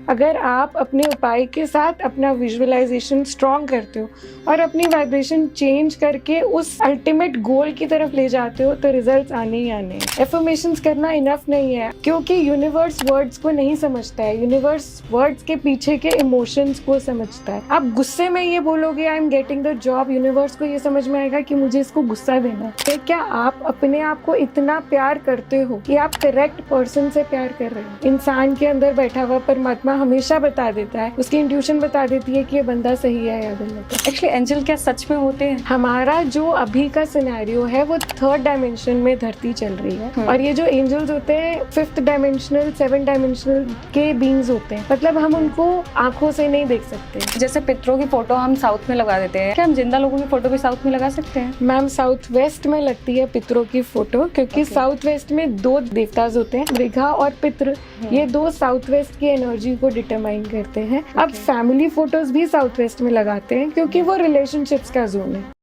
अगर आप अपने उपाय के साथ अपना विजुअलाइजेशन स्ट्रॉन्ग करते हो और अपनी वाइब्रेशन चेंज करके उस अल्टीमेट गोल की तरफ ले जाते हो तो रिजल्ट्स आने ही आने हैं। एफर्मेशंस करना इनफ नहीं है, क्योंकि यूनिवर्स वर्ड्स को नहीं समझता है, यूनिवर्स वर्ड्स के पीछे के इमोशंस को समझता है। आप गुस्से में ये बोलोगे I am getting the job, universe को ये समझ में आएगा कि मुझे इसको गुस्सा देना है। क्या आप अपने आप को इतना प्यार करते हो कि आप करेक्ट पर्सन से प्यार कर रहे हो? इंसान के अंदर बैठा हुआ परमात्मा हमेशा बता देता है, उसकी इंट्यूशन बता देती है कि ये बंदा सही है या गलत है। एक्चुअली एंजल क्या सच में होते हैं? हमारा जो अभी का सिनेरियो है वो 3rd डायमेंशन में धरती चल रही है, और ये जो एंजल्स होते हैं 5th डायमेंशनल 7th डायमेंशनल के बीइंग्स होते हैं, मतलब हम उनको आंखों से नहीं देख सकते। जैसे पितरों की फोटो हम साउथ में लगा देते हैं, क्या हम जिंदा लोगों की फोटो भी साउथ में लगा सकते हैं? मैम साउथ वेस्ट में लगती है पितरों की फोटो, क्योंकि साउथ वेस्ट में 2 देवताज होते हैं, मृगा और पितृ। ये 2 साउथ वेस्ट की एनर्जी को डिटरमाइन करते हैं। अब फैमिली फोटोज भी साउथ वेस्ट में लगाते हैं क्योंकि वो रिलेशनशिप्स का जोन है।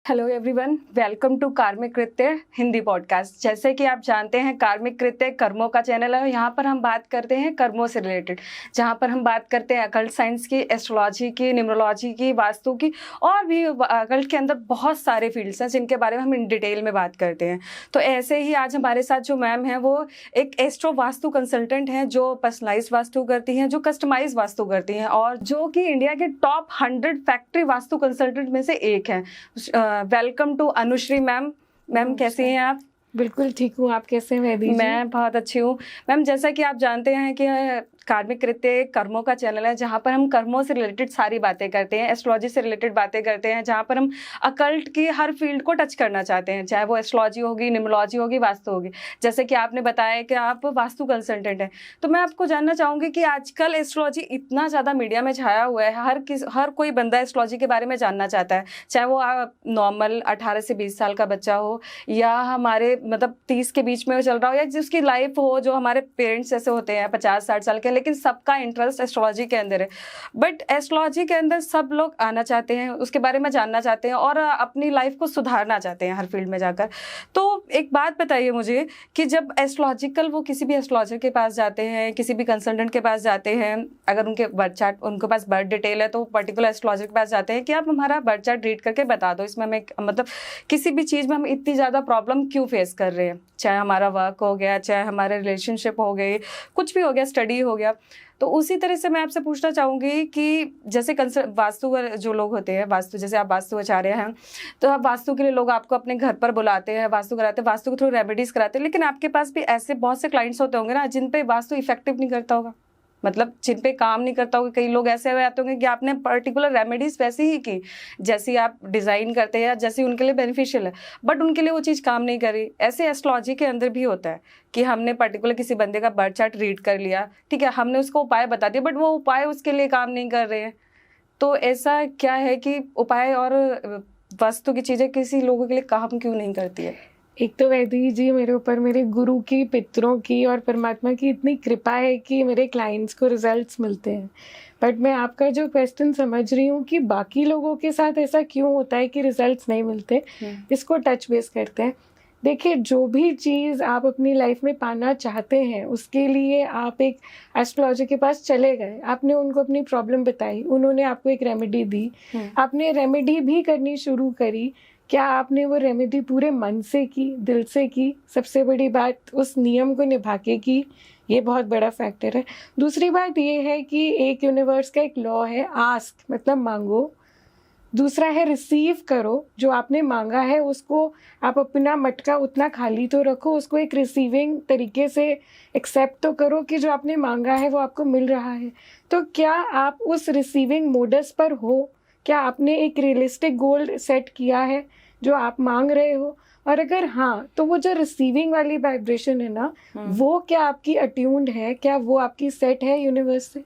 हेलो एवरीवन, वेलकम टू कार्मिक कृत्य हिंदी पॉडकास्ट। जैसे कि आप जानते हैं, कार्मिक कृत्य कर्मों का चैनल है। यहाँ पर हम बात करते हैं कर्मों से रिलेटेड, जहाँ पर हम बात करते हैं अकल्ट साइंस की, एस्ट्रोलॉजी की, न्यूमरोलॉजी की, वास्तु की, और भी अकल्ट के अंदर बहुत सारे फील्ड्स हैं जिनके बारे में हम इन डिटेल में बात करते हैं। तो ऐसे ही आज हमारे साथ जो मैम हैं वो एक एस्ट्रो वास्तु कंसल्टेंट हैं, जो पर्सनलाइज वास्तु करती हैं, जो कस्टमाइज वास्तु करती हैं, और जो कि इंडिया के टॉप 100 फैक्ट्री वास्तु कंसल्टेंट में से एक हैं। Welcome to Anushree ma'am. Ma'am कैसी हैं आप? बिल्कुल ठीक हूँ, आप कैसे हैं वैदी जी? मैं बहुत अच्छी हूँ मैम। जैसा कि आप जानते हैं कि कार्मिक कृत्य कर्मों का चैनल है, जहाँ पर हम कर्मों से रिलेटेड सारी बातें करते हैं, एस्ट्रोलॉजी से रिलेटेड बातें करते हैं, जहाँ पर हम अकल्ट की हर फील्ड को टच करना चाहते हैं, चाहे वो एस्ट्रोलॉजी होगी, न्यूमरोलॉजी होगी, वास्तु होगी। जैसे कि आपने बताया कि आप वास्तु कंसल्टेंट हैं, तो मैं आपको जानना चाहूँगी कि आजकल एस्ट्रोलॉजी इतना ज़्यादा मीडिया में छाया हुआ है, हर कोई बंदा एस्ट्रोलॉजी के बारे में जानना चाहता है, चाहे वो नॉर्मल 18 से 20 साल का बच्चा हो, या हमारे मतलब 30 के बीच में चल रहा हो, या जिसकी लाइफ हो, जो हमारे पेरेंट्स जैसे होते हैं 50-60 साल के, लेकिन सबका इंटरेस्ट एस्ट्रोलॉजी के अंदर है। बट एस्ट्रोलॉजी के अंदर सब लोग आना चाहते हैं, उसके बारे में जानना चाहते हैं और अपनी लाइफ को सुधारना चाहते हैं हर फील्ड में जाकर। तो एक बात बताइए मुझे कि जब एस्ट्रोलॉजिकल वो किसी भी एस्ट्रोलॉजर के पास जाते हैं, किसी भी कंसल्टेंट के पास जाते हैं, अगर उनके बर्थ चार्ट, उनके पास बर्थ डिटेल है, तो पर्टिकुलर एस्ट्रोलॉजर के पास जाते हैं कि आप हमारा बर्थ चार्ट रीड करके बता दो, इसमें हमें मतलब किसी भी चीज़ में हम इतनी ज़्यादा प्रॉब्लम क्यों फेस कर रहे हैं, चाहे हमारा वर्क हो गया, चाहे हमारे रिलेशनशिप हो गए, कुछ भी हो गया, स्टडी हो गया। तो उसी तरह से मैं आपसे पूछना चाहूँगी कि जैसे वास्तु जो लोग होते हैं, वास्तु जैसे आप वास्तु आचार्य हैं, तो आप वास्तु के लिए लोग आपको अपने घर पर बुलाते हैं, वास्तु कराते हैं, वास्तु के थ्रू रेमेडीज़ कराते हैं, लेकिन आपके पास भी ऐसे बहुत से क्लाइंट्स होते होंगे ना जिन पे वास्तु इफेक्टिव नहीं करता होगा, मतलब जिन पे काम नहीं करता होगा। कई लोग ऐसे हुए आते होंगे कि आपने पर्टिकुलर रेमेडीज वैसी ही की जैसी आप डिज़ाइन करते हैं या जैसी उनके लिए बेनिफिशियल है, बट उनके लिए वो चीज़ काम नहीं करी। ऐसे एस्ट्रोलॉजी के अंदर भी होता है कि हमने पर्टिकुलर किसी बंदे का बर्थ चार्ट रीड कर लिया, ठीक है, हमने उसको उपाय बता दिया, बट वो उपाय उसके लिए काम नहीं कर रहे हैं। तो ऐसा क्या है कि उपाय और वास्तु की चीज़ें किसी लोगों के लिए काम क्यों नहीं करती है? एक तो वैदी जी मेरे ऊपर मेरे गुरु की, पितरों की और परमात्मा की इतनी कृपा है कि मेरे क्लाइंट्स को रिजल्ट्स मिलते हैं। बट मैं आपका जो क्वेश्चन समझ रही हूँ कि बाकी लोगों के साथ ऐसा क्यों होता है कि रिजल्ट्स नहीं मिलते, इसको टच बेस करते हैं। देखिए, जो भी चीज़ आप अपनी लाइफ में पाना चाहते हैं उसके लिए आप एक एस्ट्रोलॉजर के पास चले गए, आपने उनको अपनी प्रॉब्लम बताई, उन्होंने आपको एक रेमेडी दी, आपने रेमेडी भी करनी शुरू करी। क्या आपने वो रेमेडी पूरे मन से की, दिल से की? सबसे बड़ी बात, उस नियम को निभा के की, ये बहुत बड़ा फैक्टर है। दूसरी बात ये है कि एक यूनिवर्स का एक लॉ है, आस्क मतलब मांगो, दूसरा है रिसीव करो। जो आपने मांगा है उसको आप अपना मटका उतना खाली तो रखो, उसको एक रिसीविंग तरीके से एक्सेप्ट तो करो कि जो आपने मांगा है वो आपको मिल रहा है। तो क्या आप उस रिसीविंग मोडस पर हो? क्या आपने एक रियलिस्टिक गोल सेट किया है जो आप मांग रहे हो? और अगर हाँ, तो वो जो रिसीविंग वाली वाइब्रेशन है ना, वो क्या आपकी अट्यून्ड है, क्या वो आपकी सेट है यूनिवर्स से?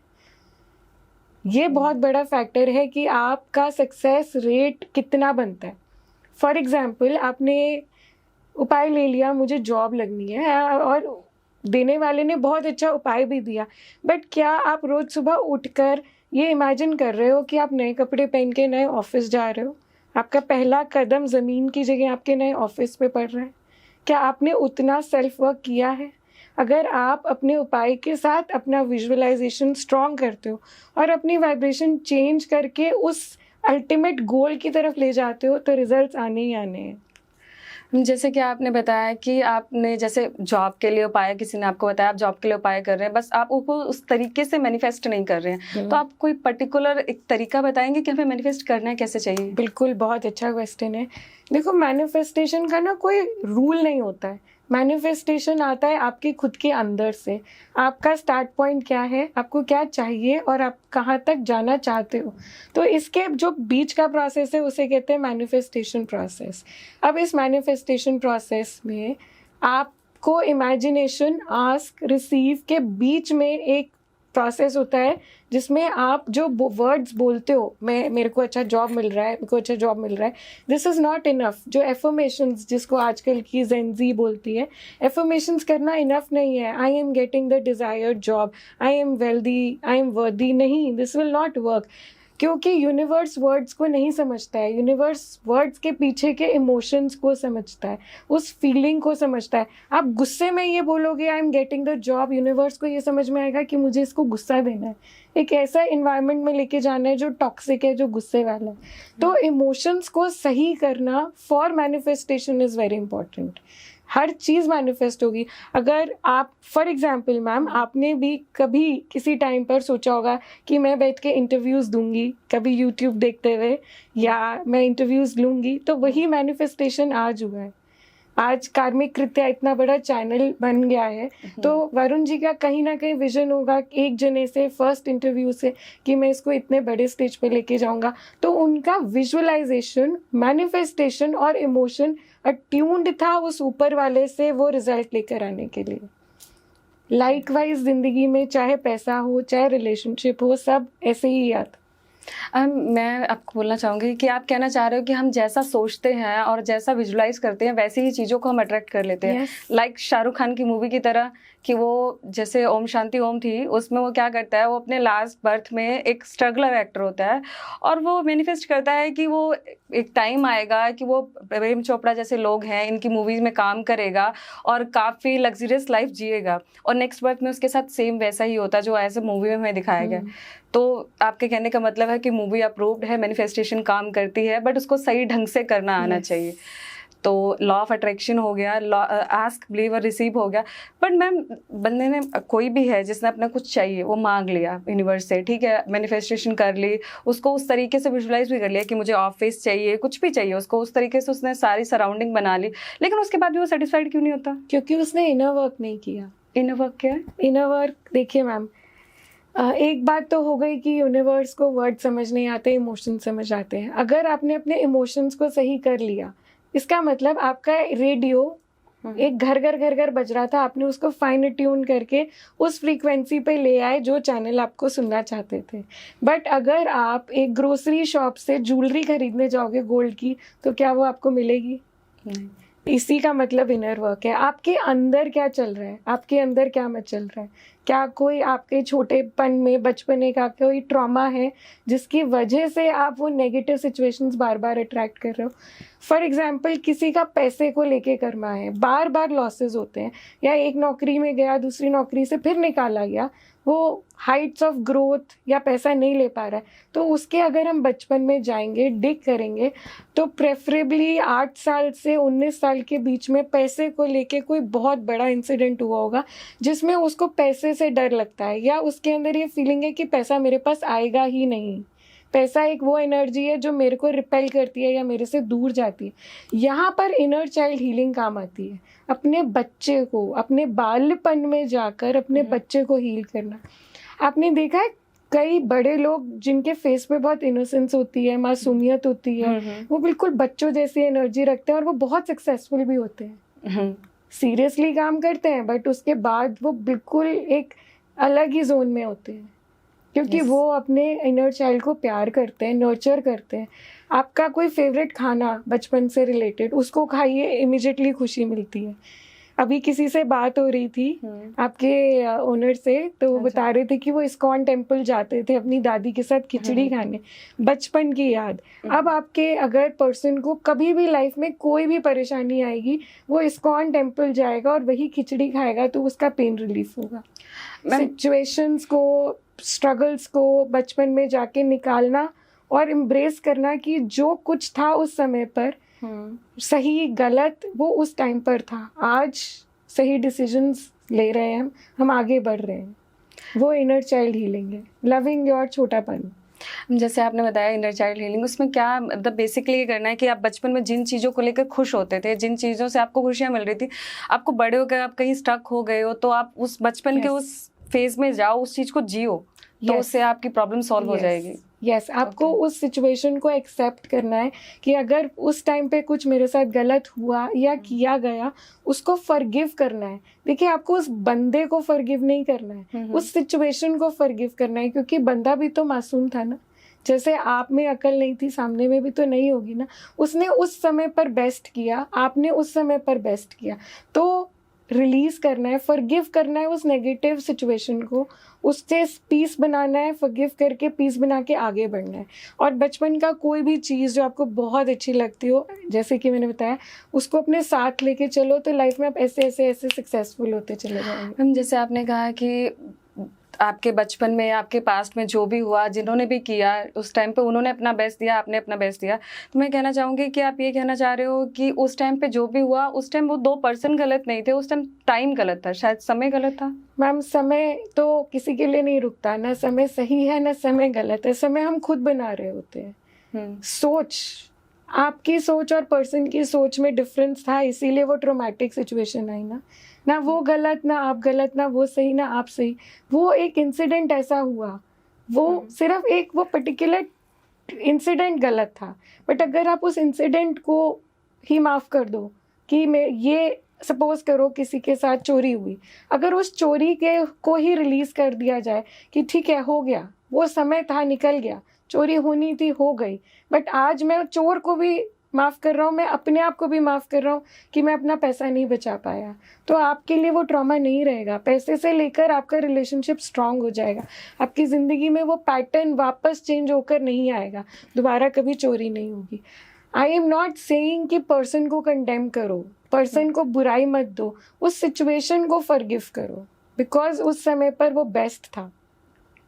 ये बहुत बड़ा फैक्टर है कि आपका सक्सेस रेट कितना बनता है। फॉर एग्जाम्पल, आपने उपाय ले लिया, मुझे जॉब लगनी है, और देने वाले ने बहुत अच्छा उपाय भी दिया, बट क्या आप रोज़ सुबह उठकर ये इमेजिन कर रहे हो कि आप नए कपड़े पहन के नए ऑफिस जा रहे हो? आपका पहला कदम ज़मीन की जगह आपके नए ऑफिस पे पड़ रहा है। क्या आपने उतना सेल्फ वर्क किया है? अगर आप अपने उपाय के साथ अपना विजुअलाइजेशन स्ट्रॉन्ग करते हो और अपनी वाइब्रेशन चेंज करके उस अल्टीमेट गोल की तरफ ले जाते हो तो रिजल्ट्स आने ही आने हैं। जैसे कि आपने बताया कि आपने जैसे जॉब के लिए उपाय, किसी ने आपको बताया आप जॉब के लिए उपाय कर रहे हैं, बस आप उसको उस तरीके से मैनिफेस्ट नहीं कर रहे हैं, तो आप कोई पर्टिकुलर एक तरीका बताएंगे कि हमें मैनिफेस्ट करना है कैसे चाहिए? बिल्कुल, बहुत अच्छा क्वेश्चन है। देखो, मैनिफेस्टेशन का ना कोई रूल नहीं होता है। मैनिफेस्टेशन आता है आपके खुद के अंदर से। आपका स्टार्ट पॉइंट क्या है, आपको क्या चाहिए और आप कहाँ तक जाना चाहते हो, तो इसके जो बीच का प्रोसेस है उसे कहते हैं मैनिफेस्टेशन प्रोसेस। अब इस मैनिफेस्टेशन प्रोसेस में आपको इमेजिनेशन, आस्क, रिसीव के बीच में एक प्रोसेस होता है जिसमें आप जो वर्ड्स बोलते हो, मेरे को अच्छा जॉब मिल रहा है, मेरे को अच्छा जॉब मिल रहा है, दिस इज़ नॉट इनफ। जो एफर्मेशंस जिसको आजकल की जेनजी बोलती है, एफर्मेशंस करना इनफ नहीं है। I am getting the desired job, I am wealthy, I am वर्दी, नहीं, दिस विल नॉट वर्क, क्योंकि यूनिवर्स वर्ड्स को नहीं समझता है। यूनिवर्स वर्ड्स के पीछे के इमोशंस को समझता है, उस फीलिंग को समझता है। आप गुस्से में ये बोलोगे I am getting the job, universe को ये समझ में आएगा कि मुझे इसको गुस्सा देना है, एक ऐसा इन्वायरमेंट में लेके जाना है जो टॉक्सिक है, जो गुस्से वाला है। तो इमोशंस को सही करना for manifestation is very important. Her cheese manifest होगी। अगर आप फॉर एग्जांपल मैम, आपने भी कभी किसी टाइम पर सोचा होगा कि मैं बैठ के इंटरव्यूज़ दूंगी, कभी यूट्यूब देखते हुए, या मैं इंटरव्यूज़ लूँगी, तो वही मैनिफेस्टेशन आज हुआ है। आज कार्मिक कृत्य इतना बड़ा चैनल बन गया है, तो वरुण जी का कहीं ना कहीं विजन होगा एक जने से, फर्स्ट इंटरव्यू से, कि मैं इसको इतने बड़े स्टेज पे लेके जाऊंगा। तो उनका विजुअलाइजेशन, मैनिफेस्टेशन और इमोशन अट्यून्ड था उस ऊपर वाले से वो रिजल्ट लेकर आने के लिए। लाइकवाइज जिंदगी में चाहे पैसा हो, चाहे रिलेशनशिप हो, सब ऐसे ही आता। मैं आपको बोलना चाहूँगी कि आप कहना चाह रहे हो कि हम जैसा सोचते हैं और जैसा विजुलाइज करते हैं वैसी ही चीज़ों को हम अट्रैक्ट कर लेते हैं। लाइक शाहरुख खान की मूवी की तरह, कि वो जैसे ओम शांति ओम थी, उसमें वो क्या करता है, वो अपने लास्ट बर्थ में एक स्ट्रगलर एक्टर होता है और वो मैनिफेस्ट करता है कि वो एक टाइम आएगा कि वो प्रेम चोपड़ा जैसे लोग हैं इनकी मूवीज़ में काम करेगा और काफ़ी लग्जरियस लाइफ जिएगा, और नेक्स्ट बर्थ में उसके साथ सेम वैसा ही होता जो एज ए मूवी में हमें दिखाया गया। तो आपके कहने का मतलब है कि मूवी अप्रूव्ड है, मैनिफेस्टेशन काम करती है, बट उसको सही ढंग से करना आना चाहिए। तो लॉ ऑफ अट्रैक्शन हो गया, लॉ आस्क, बिलीव और रिसीव हो गया। बट मैम, बंदे ने, कोई भी है जिसने अपना कुछ चाहिए वो मांग लिया यूनिवर्स से, ठीक है, मैनिफेस्टेशन कर ली, उसको उस तरीके से विजुलाइज भी कर लिया कि मुझे ऑफिस चाहिए, कुछ भी चाहिए उसको, उस तरीके से उसने सारी सराउंडिंग बना ली, लेकिन उसके बाद भी वो सेटिस्फाइड क्यों नहीं होता? क्योंकि उसने इनर वर्क नहीं किया। इनर वर्क क्या है? इनर वर्क, देखिए मैम, एक बात तो हो गई कि यूनिवर्स को वर्ड समझ नहीं आते, इमोशन समझ आते हैं। अगर आपने अपने इमोशंस को सही कर लिया, इसका मतलब आपका रेडियो एक घर घर बज रहा था, आपने उसको फाइन ट्यून करके उस फ्रीक्वेंसी पे ले आए जो चैनल आपको सुनना चाहते थे। बट अगर आप एक ग्रोसरी शॉप से ज्वेलरी खरीदने जाओगे गोल्ड की, तो क्या वो आपको मिलेगी? नहीं। इसी का मतलब इनर वर्क है। आपके अंदर क्या चल रहा है, आपके अंदर क्या मत चल रहा है, क्या कोई आपके छोटेपन में, बचपने का कोई ट्रॉमा है जिसकी वजह से आप वो नेगेटिव सिचुएशंस बार बार अट्रैक्ट कर रहे हो। फॉर एग्जांपल, किसी का पैसे को लेके कर्मा है, बार बार लॉसेस होते हैं, या एक नौकरी में गया, दूसरी नौकरी से फिर निकाला गया, वो हाइट्स ऑफ ग्रोथ या पैसा नहीं ले पा रहा है, तो उसके अगर हम बचपन में जाएंगे, डिग करेंगे, तो प्रेफरेबली 8 साल से 19 साल के बीच में पैसे को लेके कोई बहुत बड़ा इंसिडेंट हुआ होगा जिसमें उसको पैसे से डर लगता है, या उसके अंदर ये फीलिंग है कि पैसा मेरे पास आएगा ही नहीं। पैसा एक वो एनर्जी है जो मेरे को रिपेल करती है या मेरे से दूर जाती है। यहाँ पर इनर चाइल्ड हीलिंग काम आती है। अपने बच्चे को, अपने बालपन में जाकर अपने बच्चे को हील करना। आपने देखा है कई बड़े लोग जिनके फेस पे बहुत इनोसेंस होती है, मासूमियत होती है, वो बिल्कुल बच्चों जैसी एनर्जी रखते हैं और वो बहुत सक्सेसफुल भी होते हैं, सीरियसली काम करते हैं, बट उसके बाद वो बिल्कुल एक अलग ही जोन में होते हैं, क्योंकि वो अपने इनर चाइल्ड को प्यार करते हैं, नर्चर करते हैं। आपका कोई फेवरेट खाना बचपन से रिलेटेड, उसको खाइए, इमिजिएटली खुशी मिलती है। अभी किसी से बात हो रही थी आपके ओनर से, तो वो बता रहे थे कि वो इस्कॉन टेम्पल जाते थे अपनी दादी के साथ खिचड़ी खाने, बचपन की याद। अब आपके अगर पर्सन को कभी भी लाइफ में कोई भी परेशानी आएगी, वो इस्कॉन टेम्पल जाएगा और वही खिचड़ी खाएगा, तो उसका पेन रिलीफ होगा। सिचुएशंस को, स्ट्रगल्स को बचपन में जाके निकालना और एम्ब्रेस करना कि जो कुछ था उस समय पर, सही गलत वो उस टाइम पर था, आज सही डिसीजंस ले रहे हैं हम आगे बढ़ रहे हैं, वो इनर चाइल्ड हीलिंग है, लविंग योर छोटापन। जैसे आपने बताया इनर चाइल्ड हीलिंग, उसमें क्या मतलब बेसिकली ये करना है कि आप बचपन में जिन चीज़ों को लेकर खुश होते थे, जिन चीज़ों से आपको खुशियाँ मिल रही थी, आपको बड़े होकर आप कहीं स्टक हो गए हो, तो आप उस बचपन के उस फेज में जाओ, उस चीज़ को जियो, तो उससे आपकी प्रॉब्लम सॉल्व हो जाएगी। यस, आपको उस सिचुएशन को एक्सेप्ट करना है कि अगर उस टाइम पे कुछ मेरे साथ गलत हुआ या किया गया, उसको फॉरगिव करना है। देखिए, आपको उस बंदे को फॉरगिव नहीं करना है, उस सिचुएशन को फॉरगिव करना है, क्योंकि बंदा भी तो मासूम था ना। जैसे आप में अकल नहीं थी, सामने में भी तो नहीं होगी ना। उसने उस समय पर बेस्ट किया, आपने उस समय पर बेस्ट किया, तो रिलीज करना है, फॉरगिव करना है उस नेगेटिव सिचुएशन को, उससे पीस बनाना है, फॉरगिव करके पीस बना के आगे बढ़ना है। और बचपन का कोई भी चीज़ जो आपको बहुत अच्छी लगती हो, जैसे कि मैंने बताया, उसको अपने साथ लेके चलो, तो लाइफ में आप ऐसे ऐसे ऐसे सक्सेसफुल होते चले जाएंगे। मैम, जैसे आपने कहा कि आपके बचपन में, आपके पास्ट में जो भी हुआ, जिन्होंने भी किया उस टाइम पे उन्होंने अपना बेस्ट दिया, आपने अपना बेस्ट दिया, तो मैं कहना चाहूँगी कि आप ये कहना चाह रहे हो कि उस टाइम पे जो भी हुआ, उस टाइम वो 2 पर्सन गलत नहीं थे, उस टाइम गलत था, शायद समय गलत था। मैम, समय तो किसी के लिए नहीं रुकता, ना समय सही है ना समय गलत है, समय हम खुद बना रहे होते हैं। सोच, आपकी सोच और पर्सन की सोच में डिफरेंस था, इसीलिए वो ट्रॉमेटिक सिचुएशन आई ना वो गलत ना आप गलत, ना वो सही ना आप सही, वो एक इंसिडेंट ऐसा हुआ, वो सिर्फ एक वो पर्टिकुलर इंसिडेंट गलत था। बट अगर आप उस इंसिडेंट को ही माफ़ कर दो कि मैं ये सपोज करो किसी के साथ चोरी हुई, अगर उस चोरी के को ही रिलीज कर दिया जाए कि ठीक है, हो गया, वो समय था, निकल गया, चोरी होनी थी, हो गई, बट आज मैं चोर को भी माफ़ कर रहा हूँ, मैं अपने आप को भी माफ़ कर रहा हूँ कि मैं अपना पैसा नहीं बचा पाया, तो आपके लिए वो ट्रॉमा नहीं रहेगा। पैसे से लेकर आपका रिलेशनशिप स्ट्रांग हो जाएगा, आपकी ज़िंदगी में वो पैटर्न वापस चेंज होकर नहीं आएगा, दोबारा कभी चोरी नहीं होगी। आई एम नॉट सेइंग कि पर्सन को कंडेम करो, पर्सन को बुराई मत दो, उस सिचुएशन को फॉरगिव करो, बिकॉज उस समय पर वो बेस्ट था।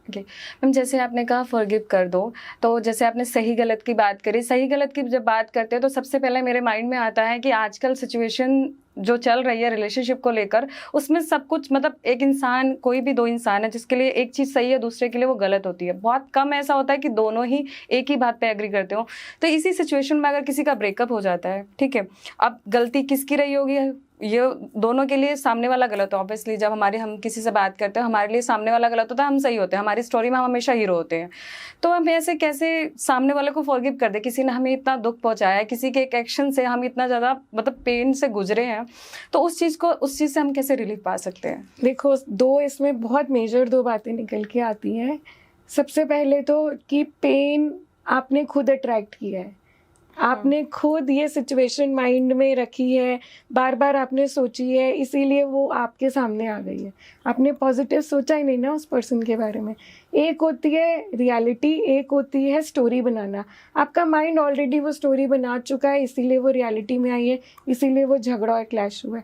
ओके मैम, जैसे आपने कहा फॉरगिव कर दो, तो जैसे आपने सही गलत की बात करी, सही गलत की जब बात करते हैं तो सबसे पहले मेरे माइंड में आता है कि आजकल सिचुएशन जो चल रही है रिलेशनशिप को लेकर, उसमें सब कुछ मतलब एक इंसान, कोई भी 2 इंसान है जिसके लिए एक चीज़ सही है, दूसरे के लिए वो गलत होती है। बहुत कम ऐसा होता है कि दोनों ही एक ही बात पे एग्री करते हो। तो इसी सिचुएशन में अगर किसी का ब्रेकअप हो जाता है, ठीक है, अब गलती किसकी रही होगी, ये दोनों के लिए सामने वाला गलत हो। ऑब्वियसली जब हम किसी से बात करते हैं, हमारे लिए सामने वाला गलत होता है, हम सही होते हैं, हमारी स्टोरी में हम हमेशा हीरो होते हैं। तो हम ऐसे कैसे सामने वाले को फॉरगिव कर दे, किसी ने हमें इतना दुख पहुंचाया है, किसी के एक एक्शन से हम इतना ज़्यादा मतलब पेन से गुजरे हैं, तो उस चीज़ से हम कैसे रिलीफ पा सकते हैं? देखो, 2 इसमें बहुत मेजर 2 बातें निकल के आती हैं। सबसे पहले तो कि पेन आपने खुद अट्रैक्ट किया है, आपने खुद ये सिचुएशन माइंड में रखी है, बार बार आपने सोची है, इसीलिए वो आपके सामने आ गई है। आपने पॉजिटिव सोचा ही नहीं ना उस पर्सन के बारे में। एक होती है रियलिटी, एक होती है स्टोरी बनाना। आपका माइंड ऑलरेडी वो स्टोरी बना चुका है, इसीलिए वो रियलिटी में आई है, इसीलिए वो झगड़ा और क्लैश हुआ है।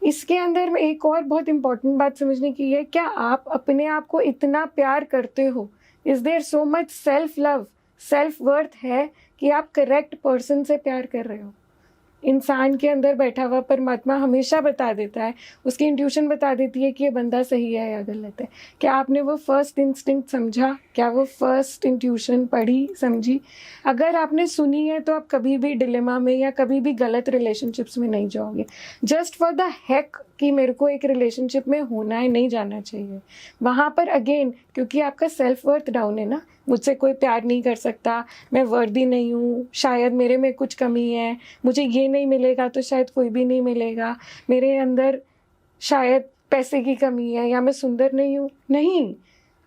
इसके अंदर में एक और बहुत इंपॉर्टेंट बात समझने की है, क्या आप अपने आप को इतना प्यार करते हो? Is there so much self love, self worth है कि आप करेक्ट पर्सन से प्यार कर रहे हो? इंसान के अंदर बैठा हुआ परमात्मा हमेशा बता देता है, उसकी इंट्यूशन बता देती है कि ये बंदा सही है या गलत है। क्या आपने वो फर्स्ट इंस्टिंक्ट समझा? क्या वो फर्स्ट इंट्यूशन पढ़ी, समझी? अगर आपने सुनी है तो आप कभी भी डिलेमा में या कभी भी गलत रिलेशनशिप्स में नहीं जाओगे। जस्ट फॉर द हेक कि मेरे को एक रिलेशनशिप में होना है, नहीं जाना चाहिए वहाँ पर। अगेन, क्योंकि आपका सेल्फ वर्थ डाउन है ना, मुझसे कोई प्यार नहीं कर सकता, मैं वर्दी नहीं हूँ, शायद मेरे में कुछ कमी है, मुझे ये नहीं मिलेगा तो शायद कोई भी नहीं मिलेगा, मेरे अंदर शायद पैसे की कमी है, या मैं सुंदर नहीं हूँ। नहीं,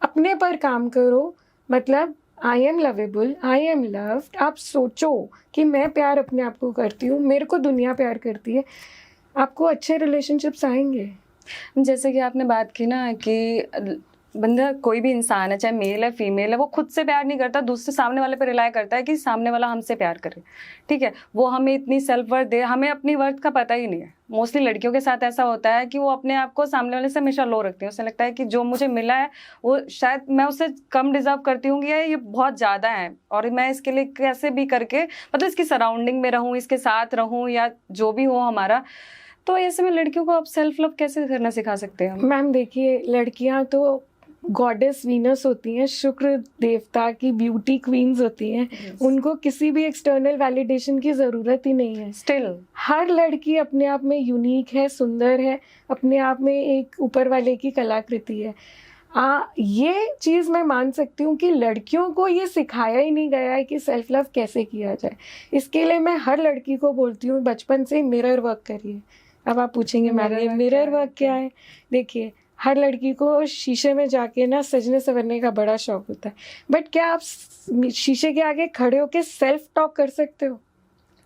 अपने पर काम करो। मतलब I am lovable, I am loved. आप सोचो कि मैं प्यार अपने आप को करती हूँ, मेरे को दुनिया प्यार करती है। आपको अच्छे रिलेशनशिप्स आएंगे। जैसे कि आपने बात की ना कि बंदा कोई भी इंसान है, चाहे मेल है फीमेल है, वो खुद से प्यार नहीं करता, दूसरे सामने वाले पे रिलाई करता है कि सामने वाला हमसे प्यार करे, ठीक है, वो हमें इतनी सेल्फ वर्थ दे, हमें अपनी वर्थ का पता ही नहीं है। मोस्टली लड़कियों के साथ ऐसा होता है कि वो अपने आप को सामने वाले से हमेशा लो रखती है, उसे लगता है कि जो मुझे मिला है वो शायद मैं उससे कम डिजर्व करती हूँ, या ये बहुत ज़्यादा है और मैं इसके लिए कैसे भी करके मतलब इसकी सराउंडिंग में रहूँ, इसके साथ रहूँ या जो भी हो हमारा। तो ऐसे में लड़कियों को आप सेल्फ लव कैसे करना सिखा सकते हैं हम? मैम देखिए, लड़कियां तो गॉडेस वीनस होती हैं, शुक्र देवता की ब्यूटी क्वींस होती हैं। Yes. उनको किसी भी एक्सटर्नल वैलिडेशन की ज़रूरत ही नहीं है। स्टिल हर लड़की अपने आप में यूनिक है, सुंदर है, अपने आप में एक ऊपर वाले की कलाकृति है। ये चीज़ मैं मान सकती हूँ कि लड़कियों को ये सिखाया ही नहीं गया है कि सेल्फ लव कैसे किया जाए। इसके लिए मैं हर लड़की को बोलती हूँ बचपन से मिरर वर्क करिए। अब आप पूछेंगे मैम ये मिरर वर्क क्या है? देखिए, हर लड़की को शीशे में जाके ना सजने संवरने का बड़ा शौक होता है, बट क्या आप शीशे के आगे खड़े होके सेल्फ टॉक कर सकते हो?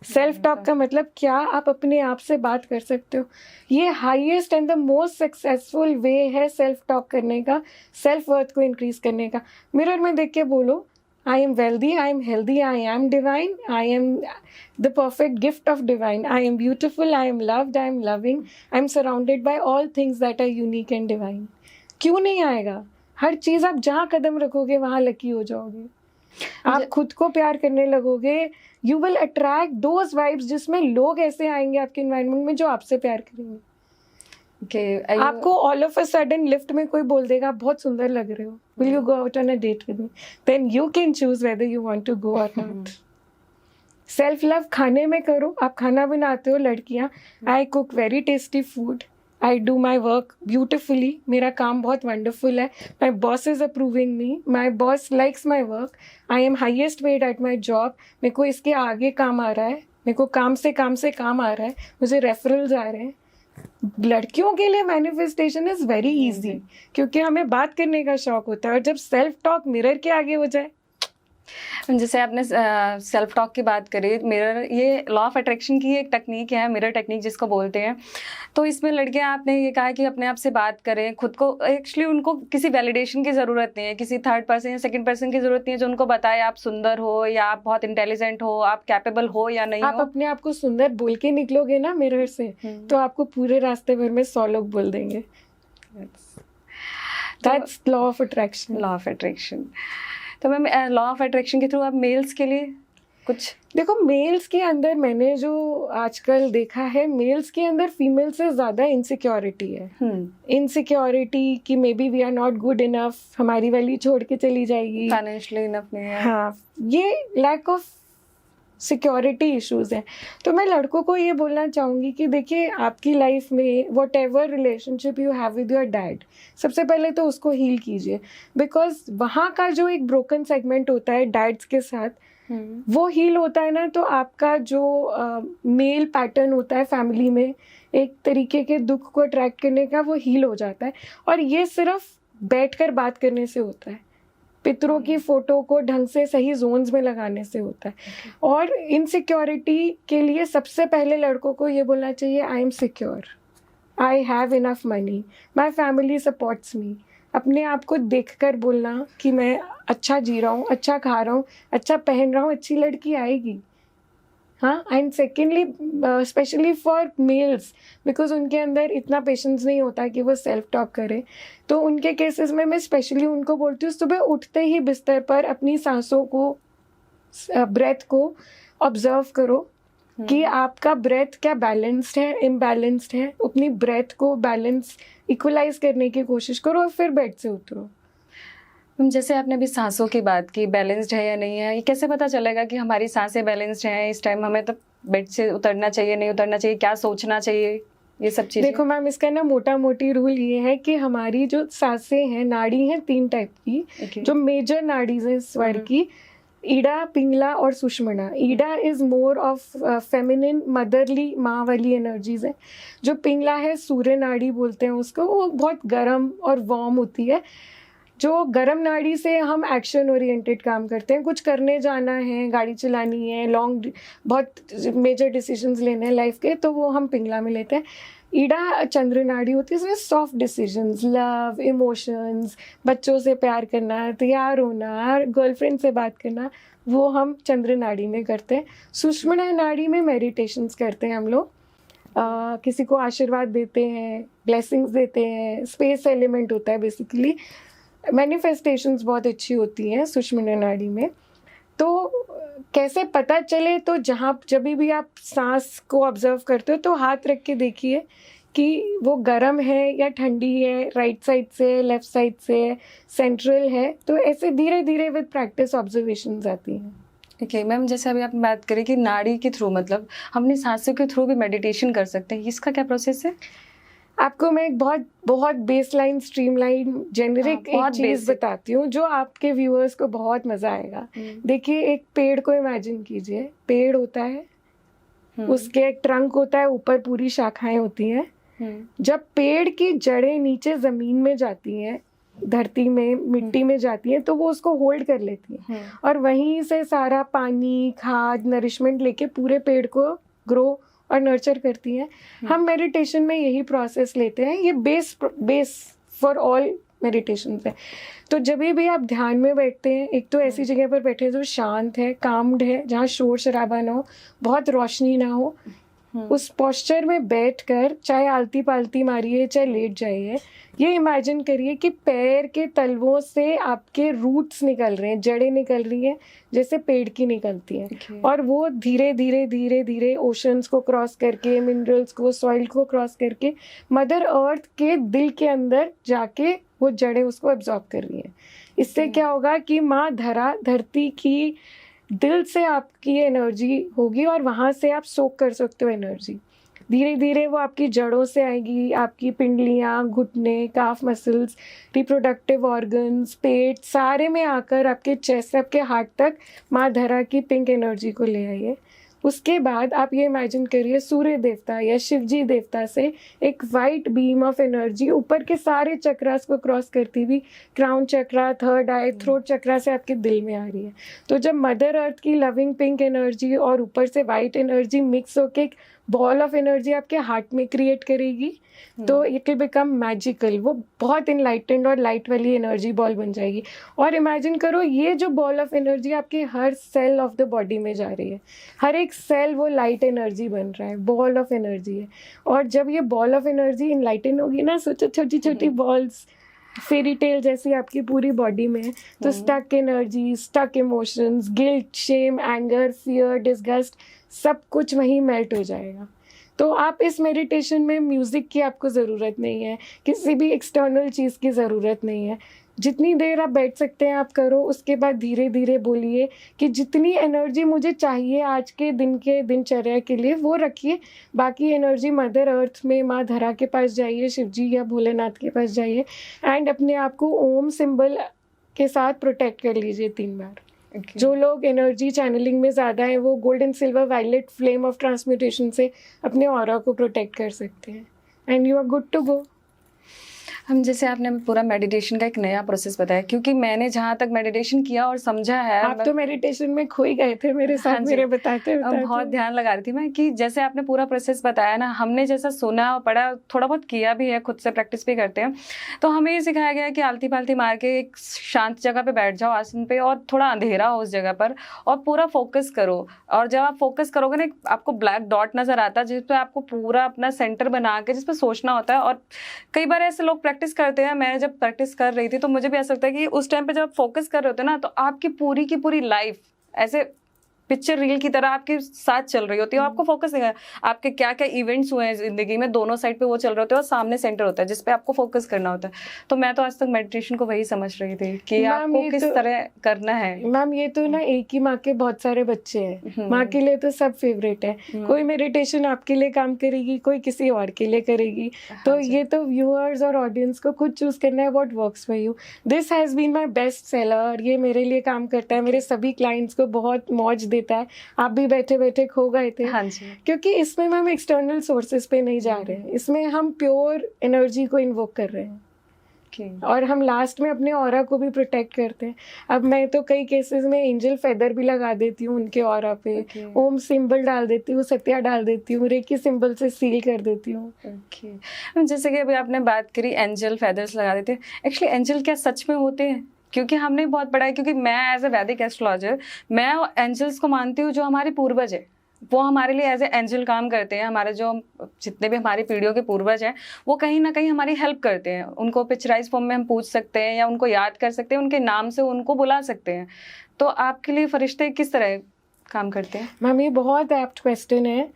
सेल्फ टॉक का मतलब क्या? आप अपने आप से बात कर सकते हो। ये highest and the most successful way है सेल्फ टॉक करने का, सेल्फ वर्थ को इंक्रीज करने का। मिरर में देख के बोलो, I am wealthy, I am healthy, I am divine, I am the perfect gift of divine, I am beautiful, I am loved, I am loving, I am surrounded by all things that are unique and divine. क्यों नहीं आएगा? हर चीज़ आप जहाँ कदम रखोगे वहाँ lucky हो जाओगे। आप खुद को प्यार करने लगोगे, you will attract those vibes जिसमें लोग ऐसे आएंगे आपके environment में जो आपसे प्यार करेंगे। आपको all of a sudden lift में कोई बोल देगा आप बहुत सुंदर लग रहे हो, will you go out on a date with me? Then you can choose whether you want to go or not. Self love खाने में करो। आप खाना बनाते हो लड़कियां, I cook very tasty food, I do my work beautifully, मेरा काम बहुत वंडरफुल है, my boss is approving me, my boss likes my work, I am highest paid at my job, मेरे को इसके आगे काम आ रहा है, मेरे को काम से काम आ रहा है, मुझे रेफरल्स आ रहे हैं। लड़कियों के लिए मैनिफेस्टेशन इज वेरी इजी, क्योंकि हमें बात करने का शौक होता है, और जब सेल्फ टॉक मिरर के आगे हो जाए। जैसे आपने सेल्फ टॉक की बात करी, मिरर ये लॉ ऑफ अट्रैक्शन की एक टेक्निक है, मिरर टेक्निक जिसको बोलते हैं। तो इसमें लड़कियां, आपने ये कहा कि अपने आप से बात करें, खुद को एक्चुअली उनको किसी वैलिडेशन की ज़रूरत नहीं है, किसी थर्ड पर्सन या सेकंड पर्सन की ज़रूरत नहीं है जो उनको बताए आप सुंदर हो या आप बहुत इंटेलिजेंट हो, आप कैपेबल हो या नहीं आप हो। अपने आप को सुंदर बोल के निकलोगे ना मिरर से, तो आपको पूरे रास्ते भर में 100 लोग बोल देंगे। That's law of attraction. Law of attraction. तो मैम लॉ ऑफ अट्रैक्शन के थ्रू आप मेल्स के लिए कुछ देखो, मेल्स के अंदर मैंने जो आजकल देखा है, मेल्स के अंदर फीमेल से ज़्यादा इनसिक्योरिटी है। इनसिक्योरिटी कि maybe we are not good enough, हमारी वैल्यू छोड़ के चली जाएगी, फाइनेंशियली इनफ नहीं है। हाँ, ये लैक ऑफ सिक्योरिटी इश्यूज हैं। तो मैं लड़कों को ये बोलना चाहूँगी कि देखिए, आपकी लाइफ में what ever relationship you have with your dad, सबसे पहले तो उसको हील कीजिए, बिकॉज वहाँ का जो एक ब्रोकन सेगमेंट होता है डैड्स के साथ, वो हील होता है ना, तो आपका जो मेल पैटर्न होता है फैमिली में एक तरीके के दुख को अट्रैक्ट करने का, वो हील हो जाता है। और ये सिर्फ बैठकर बात करने से होता है, पितरों की फोटो को ढंग से सही जोन्स में लगाने से होता है। और इनसिक्योरिटी के लिए सबसे पहले लड़कों को ये बोलना चाहिए, I am secure, I have enough money, my family supports me. अपने आप को देखकर बोलना कि मैं अच्छा जी रहा हूँ, अच्छा खा रहा हूँ, अच्छा पहन रहा हूँ, अच्छी लड़की आएगी। हाँ, and secondly specially for mails, because उनके अंदर इतना पेशेंस नहीं होता कि वो सेल्फ टॉक करें, तो उनके केसेस में मैं स्पेशली उनको बोलती हूँ, सुबह उठते ही बिस्तर पर अपनी सांसों को, ब्रेथ को ऑब्जर्व करो कि आपका ब्रेथ क्या बैलेंस्ड है, इम्बैलेंस्ड है। अपनी ब्रेथ को बैलेंस, इक्वलाइज करने की कोशिश करो और फिर बेड से उतरो। जैसे आपने अभी सांसों की बात की, बैलेंस्ड है या नहीं है, ये कैसे पता चलेगा कि हमारी सांसें बैलेंस्ड हैं, इस टाइम हमें तो बेड से उतरना चाहिए, नहीं उतरना चाहिए, क्या सोचना चाहिए, ये सब चीज़ें? देखो मैम, इसका ना मोटा मोटी रूल ये है कि हमारी जो सांसें हैं, नाड़ी हैं 3 टाइप की, जो मेजर नाड़ीज हैं स्वर की, ईडा, पिंगला और Sushumna. Ida is more of feminine, motherly, माँ वाली एनर्जीज है। जो पिंगला है, सूर्य नाड़ी बोलते हैं उसको, वो बहुत गर्म और वार्म होती है। जो गरम नाड़ी से हम एक्शन ओरिएंटेड काम करते हैं, कुछ करने जाना है, गाड़ी चलानी है, लॉन्ग बहुत मेजर डिसीजंस लेने हैं लाइफ के, तो वो हम पिंगला में लेते हैं। ईड़ा चंद्र नाड़ी होती है, इसमें सॉफ्ट डिसीजंस, लव, इमोशंस, बच्चों से प्यार करना, तैयार होना, गर्लफ्रेंड से बात करना, वो हम चंद्र नाड़ी में करते हैं। सुषुम्ना नाड़ी में मेडिटेशंस करते हैं हम लोग। किसी को आशीर्वाद देते हैं, ब्लेसिंग्स देते हैं, स्पेस एलिमेंट होता है बेसिकली। मैनिफेस्टेशंस बहुत अच्छी होती हैं सुषुम्ना नाड़ी में। तो कैसे पता चले, तो जब भी आप सांस को ऑब्जर्व करते हो तो हाथ रख के देखिए कि वो गर्म है या ठंडी है, राइट साइड से, लेफ्ट साइड से, सेंट्रल है। तो ऐसे धीरे धीरे विद प्रैक्टिस ऑब्जर्वेशंस आती हैं। ओके मैम, जैसे अभी आप बात करें कि नाड़ी के थ्रू मतलब हम अपनी सांसों के थ्रू भी मेडिटेशन कर सकते हैं, इसका क्या प्रोसेस है? आपको मैं एक बहुत बेसलाइन, स्ट्रीमलाइन, जेनरिक एक चीज़ बताती हूँ जो आपके व्यूअर्स को बहुत मज़ा आएगा। देखिए, एक पेड़ को इमेजिन कीजिए। पेड़ होता है, उसके एक ट्रंक होता है, ऊपर पूरी शाखाएं होती हैं। जब पेड़ की जड़ें नीचे ज़मीन में जाती हैं, धरती में, मिट्टी में जाती हैं, तो वो उसको होल्ड कर लेती हैं और वहीं से सारा पानी, खाद, नरिशमेंट लेके पूरे पेड़ को ग्रो और नर्चर करती हैं। हम मेडिटेशन में यही प्रोसेस लेते हैं। ये बेस फॉर ऑल मेडिटेशन है। तो जब भी आप ध्यान में बैठते हैं, एक तो ऐसी जगह पर बैठे जो शांत है, काम्ड है, जहाँ शोर शराबा ना हो, बहुत रोशनी ना हो, उस पोस्चर में बैठकर चाहे आलती पालती मारिए, चाहे लेट जाइए, ये इमेजिन करिए कि पैर के तलवों से आपके रूट्स निकल रहे हैं, जड़ें निकल रही हैं जैसे पेड़ की निकलती हैं। और वो धीरे धीरे धीरे धीरे ओशंस को क्रॉस करके, मिनरल्स को, सॉइल को क्रॉस करके मदर अर्थ के दिल के अंदर जाके वो जड़ें उसको एब्जॉर्ब कर रही हैं। इससे क्या होगा कि माँ धरती की दिल से आपकी एनर्जी होगी और वहाँ से आप सोक कर सकते हो एनर्जी। धीरे धीरे वो आपकी जड़ों से आएगी, आपकी पिंडलियाँ, घुटने, काफ मसल्स, रिप्रोडक्टिव ऑर्गन्स, पेट, सारे में आकर आपके चेस्ट से आपके हार्ट तक माँ धरा की पिंक एनर्जी को ले आइए। उसके बाद आप ये इमेजिन करिए सूर्य देवता या शिवजी देवता से एक वाइट बीम ऑफ एनर्जी ऊपर के सारे चक्रास को क्रॉस करती हुई क्राउन चक्रा, थर्ड आई, थ्रोट चक्रा से आपके दिल में आ रही है। तो जब मदर अर्थ की लविंग पिंक एनर्जी और ऊपर से वाइट एनर्जी मिक्स होके एक बॉल ऑफ एनर्जी आपके हार्ट में क्रिएट करेगी, तो इट विल बिकम मैजिकल। वो बहुत इनलाइटेंड और लाइट वाली एनर्जी बॉल बन जाएगी। और इमेजिन करो, ये जो बॉल ऑफ एनर्जी आपके हर सेल ऑफ द बॉडी में जा रही है, हर एक सेल वो लाइट एनर्जी बन रहा है, बॉल ऑफ एनर्जी है। और जब ये बॉल ऑफ एनर्जी इनलाइटेंड होगी ना, सोचो छोटी छोटी बॉल्स फेरी टेल जैसी आपकी पूरी बॉडी में, तो stuck energy, stuck emotions, guilt, shame, anger, fear, disgust, सब कुछ वहीं मेल्ट हो जाएगा। तो आप इस मेडिटेशन में म्यूज़िक की आपको ज़रूरत नहीं है, किसी भी एक्सटर्नल चीज़ की ज़रूरत नहीं है। जितनी देर आप बैठ सकते हैं आप करो। उसके बाद धीरे धीरे बोलिए कि जितनी एनर्जी मुझे चाहिए आज के दिनचर्या के लिए वो रखिए। बाकी एनर्जी मदर अर्थ में, माँ धरा के पास जाइए, शिवजी या भोलेनाथ के पास जाइए एंड अपने आप को ओम सिंबल के साथ प्रोटेक्ट कर लीजिए 3 बार। जो लोग एनर्जी चैनलिंग में ज़्यादा है वो gold and silver violet flame of transmutation से अपने ऑरा को प्रोटेक्ट कर सकते हैं and you are good to go. हम जैसे आपने पूरा मेडिटेशन का एक नया प्रोसेस बताया, क्योंकि मैंने जहाँ तक मेडिटेशन किया और समझा है, आप तो मेडिटेशन में खो ही गए थे मेरे साथ। मेरे बताते बहुत ध्यान लगा रही थी मैं कि जैसे आपने पूरा प्रोसेस बताया ना, हमने जैसा सुना और पढ़ा, थोड़ा बहुत किया भी है, खुद से प्रैक्टिस भी करते हैं, तो हमें ये सिखाया गया है कि आलती पालती मार के एक शांत जगह पे बैठ जाओ आसन पे और थोड़ा अंधेरा हो उस जगह पर और पूरा फोकस करो। और जब आप फोकस करोगे ना, आपको ब्लैक डॉट नजर आता है जिस पर आपको पूरा अपना सेंटर बना के जिस पर सोचना होता है। और कई बार ऐसे लोग प्रैक्टिस करते हैं, मैं जब प्रैक्टिस कर रही थी तो मुझे भी ऐसा लगता है कि उस टाइम पे जब आप फोकस कर रहे होते हैं ना, तो आपकी पूरी की पूरी लाइफ ऐसे पिक्चर रील की तरह आपके साथ चल रही होती है और आपको फोकस नहीं है। आपके क्या क्या इवेंट्स हुए हैं जिंदगी में, दोनों साइड पे वो चल रहे होते हैं और सामने सेंटर होता है जिस पे आपको फोकस करना होता है। तो मैं तो आज तक मेडिटेशन को वही समझ रही थी कि आपको किस तरह करना है। मैम ये तो ना एक ही माँ के बहुत सारे बच्चे हैं, माँ के लिए तो सब फेवरेट है। कोई मेडिटेशन आपके लिए काम करेगी, कोई किसी और के लिए करेगी। तो ये तो व्यूअर्स और ऑडियंस को खुद चूज करना है what works for you. This has been my best seller, ये मेरे लिए काम करता है, मेरे सभी क्लाइंट्स को बहुत मौज देता है। आप भी बैठे बैठे खो गए थे। हाँ जी। क्योंकि इसमें हम एक्सटर्नल सोर्सेज पे नहीं जा रहे हैं, इसमें हम प्योर एनर्जी को इन्वोक कर रहे हैं। और हम लास्ट में अपने ऑरा को भी प्रोटेक्ट करते हैं। अब मैं तो कई केसेस में एंजल फेदर भी लगा देती हूँ उनके ऑरा पे, ओम सिंबल डाल देती हूँ, सत्या डाल देती हूँ, रेकी सिंबल से सील कर देती हूँ। जैसे कि अभी आपने बात करी एंजल फेदर्स लगा देते हैं, एक्चुअली एंजल क्या सच में होते हैं? क्योंकि हमने बहुत पढ़ा है, क्योंकि मैं एज अ वैदिक एस्ट्रोलॉजर मैं एंजल्स को मानती हूँ जो हमारे पूर्वज है, वो हमारे लिए एज ए एंजल काम करते हैं। हमारे जो जितने भी हमारी पीढ़ियों के पूर्वज हैं वो कहीं ना कहीं हमारी हेल्प करते हैं। उनको पिक्चराइज फॉर्म में हम पूछ सकते हैं या उनको याद कर सकते हैं, उनके नाम से उनको बुला सकते हैं। तो आपके लिए फरिश्ते किस तरह काम करते हैं? मैम ये बहुत एप्ट क्वेश्चन है।